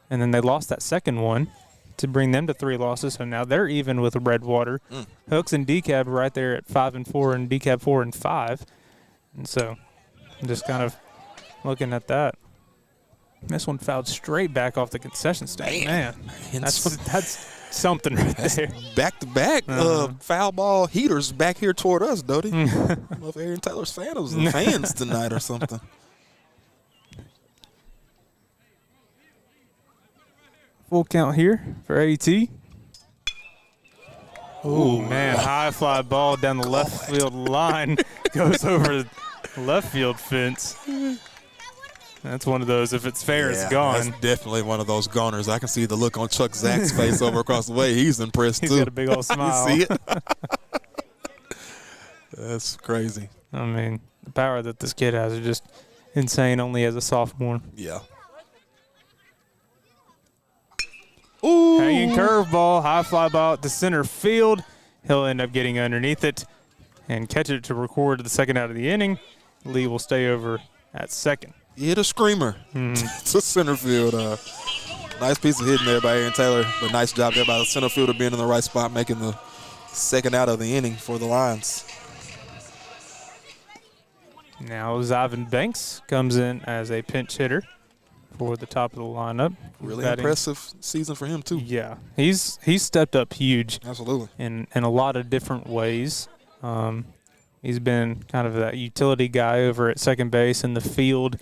then they lost that second one to bring them to 3 losses. So now they're even with Redwater. Hooks and DCAB right there at 5-4, and DCAB 4-5. And so I'm just kind of looking at that. This one fouled straight back off the concession stand. Man, that's something right there. Back-to-back foul ball heaters back here toward us, Doty. I don't know if Aaron Taylor's fan was the fans tonight or something. Full count here for AT. Oh, man, high fly ball down the left field line. Goes over the left field fence. That's one of those. If it's fair, it's gone. That's definitely one of those goners. I can see the look on Chuck Zach's face over across the way. He's impressed, too. He's got a big old smile. You see it? That's crazy. I mean, the power that this kid has is just insane, only as a sophomore. Yeah. Ooh. Hanging curveball, high fly ball to center field. He'll end up getting underneath it and catch it to record the second out of the inning. Lee will stay over at second. He hit a screamer to center field. Nice piece of hitting there by Aaron Taylor, but nice job there by the center fielder being in the right spot, making the second out of the inning for the Lions. Now Zyvan Banks comes in as a pinch hitter for the top of the lineup. Really impressive season for him, too. Yeah, he's stepped up huge. Absolutely. In a lot of different ways. He's been kind of that utility guy over at second base in the field.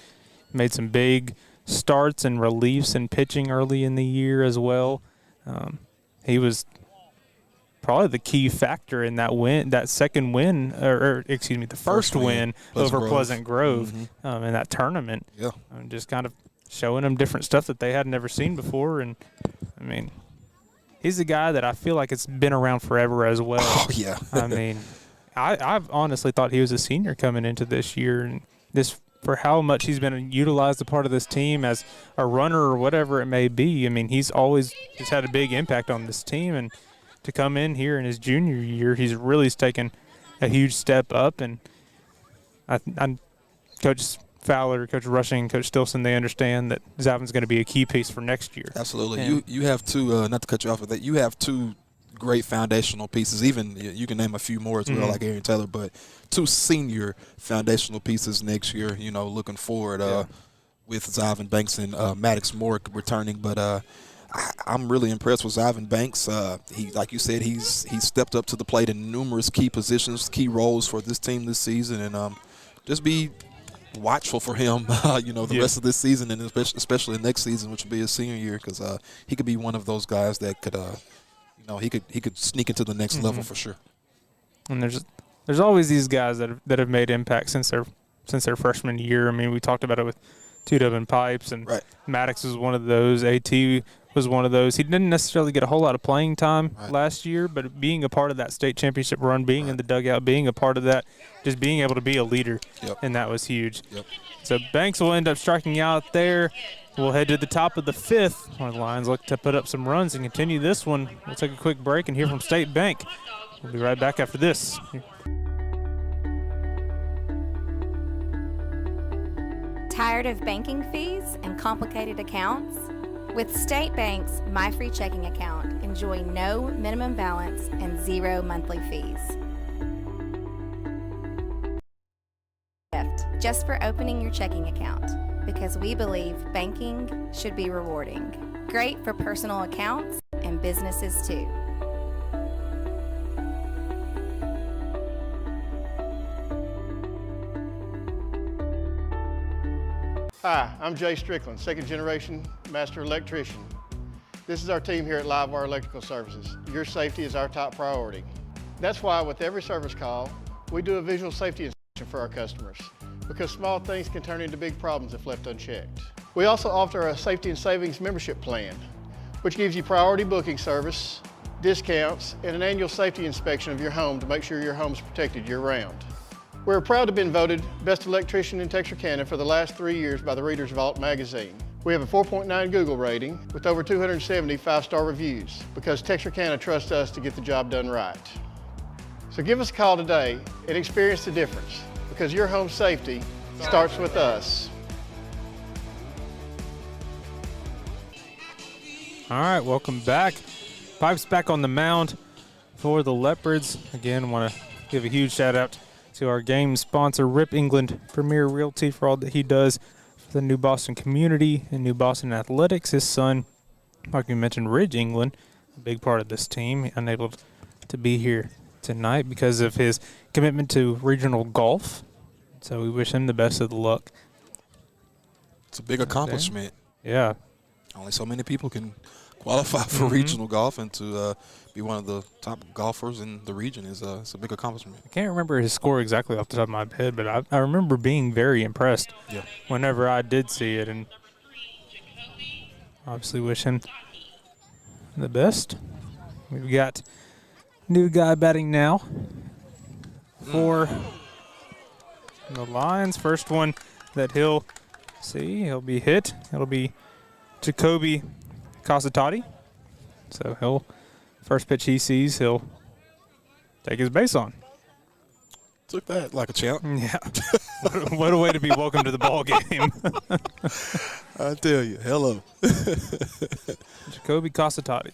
Made some big starts and reliefs in pitching early in the year as well. He was probably the key factor in that win, that second win, or excuse me, the first win over Pleasant Grove in that tournament. Yeah. Just kind of showing them different stuff that they had never seen before. And, I mean, he's a guy that I feel like it's been around forever as well. Oh, yeah. I mean, I've honestly thought he was a senior coming into this year. And this, for how much he's been utilized a part of this team as a runner or whatever it may be, I mean, he's always just had a big impact on this team. And to come in here in his junior year, he's really taken a huge step up. And I Coach Fowler, Coach Rushing, Coach Stilson, they understand that Zyvan's going to be a key piece for next year. Absolutely. And you have two, not to cut you off with that, you have two great foundational pieces. Even you can name a few more as well, like Aaron Taylor, but two senior foundational pieces next year, looking forward with Zyvan Banks and Maddox Moore returning. But I'm really impressed with Zyvan Banks. He, like you said, he's stepped up to the plate in numerous key positions, key roles for this team this season, and just be watchful for him, the rest of this season, and especially next season, which will be his senior year, because he could be one of those guys that could, he could sneak into the next level for sure. And there's always these guys that have made impact since their freshman year. I mean, we talked about it with Two-Dub and Pipes, and Maddox was one of those. AT was one of those. He didn't necessarily get a whole lot of playing time last year, but being a part of that state championship run, being in the dugout, being a part of that, just being able to be a leader, and that was huge. So Banks will end up striking out there. We'll head to the top of the fifth, where the Lions look to put up some runs and continue this one. We'll take a quick break and hear from State Bank. We'll be right back after this. Tired of banking fees and complicated accounts? With State Bank's My Free Checking Account, enjoy no minimum balance and 0 monthly fees. Gift just for opening your checking account, because we believe banking should be rewarding. Great for personal accounts and businesses too. Hi, I'm Jay Strickland, second generation master electrician. This is our team here at Livewire Electrical Services. Your safety is our top priority. That's why with every service call, we do a visual safety inspection for our customers, because small things can turn into big problems if left unchecked. We also offer a safety and savings membership plan, which gives you priority booking service, discounts, and an annual safety inspection of your home to make sure your home is protected year-round. We're proud to have been voted Best Electrician in Texarkana for the last 3 years by the Reader's Vault magazine. We have a 4.9 Google rating with over 270 5-star reviews, because Texarkana trusts us to get the job done right. So give us a call today and experience the difference, because your home safety starts with us. All right, welcome back. Pipes back on the mound for the Leopards. Again, want to give a huge shout out to our game sponsor, Rip England Premier Realty, for all that he does for the New Boston community and New Boston athletics. His son, like you mentioned, Ridge England, a big part of this team, unable to be here tonight because of his commitment to regional golf. So we wish him the best of the luck. It's a big accomplishment. Yeah. Only so many people can qualify for regional golf and to be one of the top golfers in the region is it's a big accomplishment. I can't remember his score exactly off the top of my head, but I remember being very impressed whenever I did see it, and obviously wish him the best. We've got new guy batting now for the Lions. First one that he'll see, he'll be hit. It'll be Jacoby Casatati. So he'll, first pitch he sees, he'll take his base on. Took that like a champ. Yeah. What a way to be welcome to the ball game. I tell you, hello. Jacoby Casatati.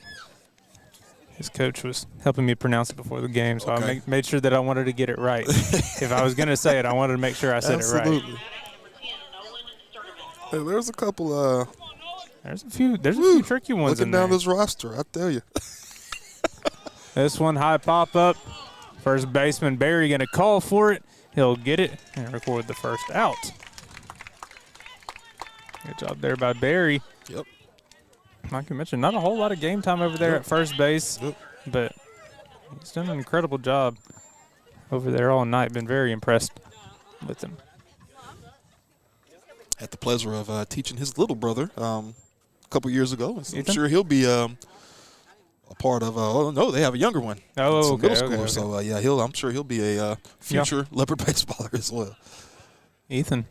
His coach was helping me pronounce it before the game, so I made sure that I wanted to get it right. If I was going to say it, I wanted to make sure I said it right. Hey, there's a couple. There's a few tricky ones looking down this roster, I tell you. This one high pop up. First baseman Barry going to call for it. He'll get it and record the first out. Good job there by Barry. Yep. Like I mentioned, not a whole lot of game time over there at first base, but he's done an incredible job over there all night. Been very impressed with him. Had the pleasure of teaching his little brother a couple years ago. So I'm Ethan? sure he'll be a part of. Oh no, they have a younger one. Oh, middle okay. schooler. So yeah, I'm sure he'll be a future Leopard baseballer as well. Ethan,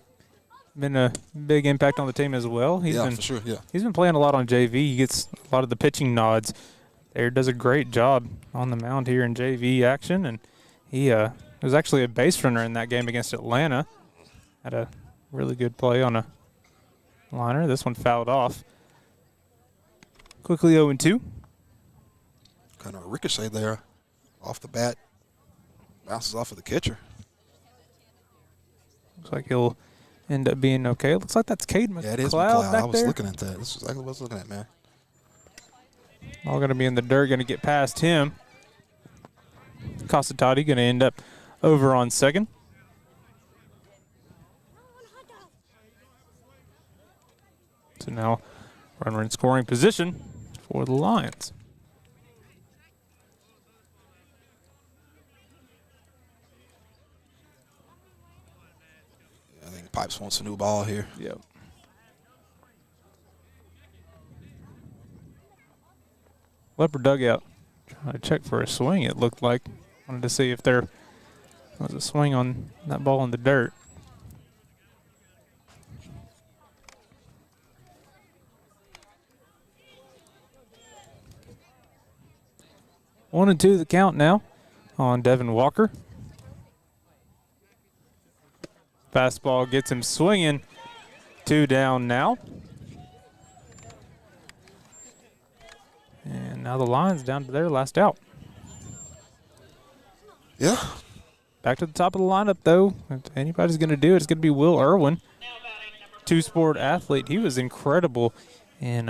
been a big impact on the team as well. For sure. Yeah, he's been playing a lot on JV. He gets a lot of the pitching nods. There, does a great job on the mound here in JV action, and he was actually a base runner in that game against Atlanta. Had a really good play on a liner. This one fouled off. Quickly 0-2. Kind of a ricochet there off the bat. Bounces off of the catcher. Looks like he'll end up being okay. Looks like that's Cade McLeod. Yeah, it is McLeod. I was looking at that. This is exactly what I was looking at, man. All going to be in the dirt, going to get past him. Casatati going to end up over on second. So now runner in scoring position for the Lions. I think Pipes wants a new ball here. Yep. Leopard dugout. Trying to check for a swing, it looked like. Wanted to see if there was a swing on that ball in the dirt. One and two the count now on Devin Walker. Fastball gets him swinging. 2 down now. And now the Lions down to their last out. Yeah. Back to the top of the lineup, though. If anybody's going to do it, it's going to be Will Irwin, two-sport athlete. He was incredible in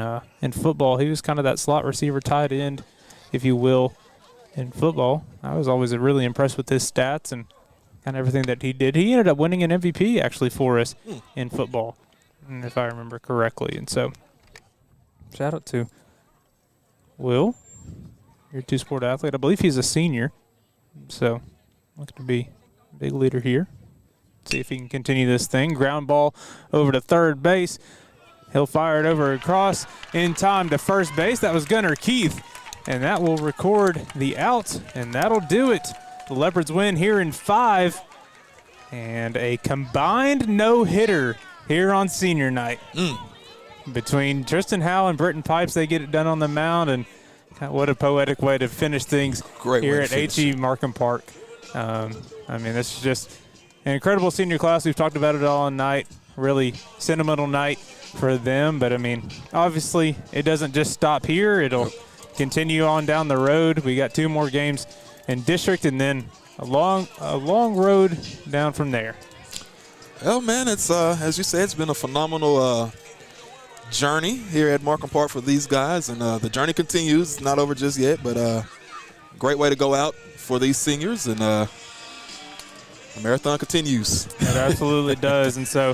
football. He was kind of that slot receiver, tight end, if you will, in football. I was always really impressed with his stats and kind of everything that he did. He ended up winning an MVP, actually, for us in football, if I remember correctly. And so, shout out to Will, your two-sport athlete. I believe he's a senior, so looks to be a big leader here. See if he can continue this thing. Ground ball over to third base. He'll fire it over across in time to first base. That was Gunnar Keith, and that will record the out, and that'll do it. The Leopards win here in 5, and a combined no-hitter here on senior night. Between Tristan Howe and Britton Pipes, they get it done on the mound, and what a poetic way to finish things here at H.E. Markham Park. I mean, this is just an incredible senior class. We've talked about it all night. Really sentimental night for them, but I mean, obviously it doesn't just stop here. It'll continue on down the road. We got 2 more games in district, and then a long road down from there. Well, man, it's as you said, it's been a phenomenal journey here at Markham Park for these guys, and the journey continues. It's not over just yet, but great way to go out for these seniors, and the marathon continues. It absolutely does, and so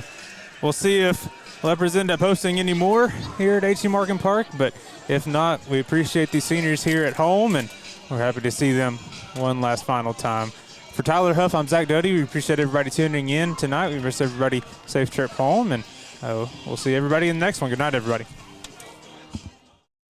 we'll see if Leopards end up hosting any more here at H.E. Markham Park, but if not, we appreciate these seniors here at home, and we're happy to see them one last final time. For Tyler Huff, I'm Zach Doty. We appreciate everybody tuning in tonight. We wish everybody a safe trip home, and we'll see everybody in the next one. Good night, everybody.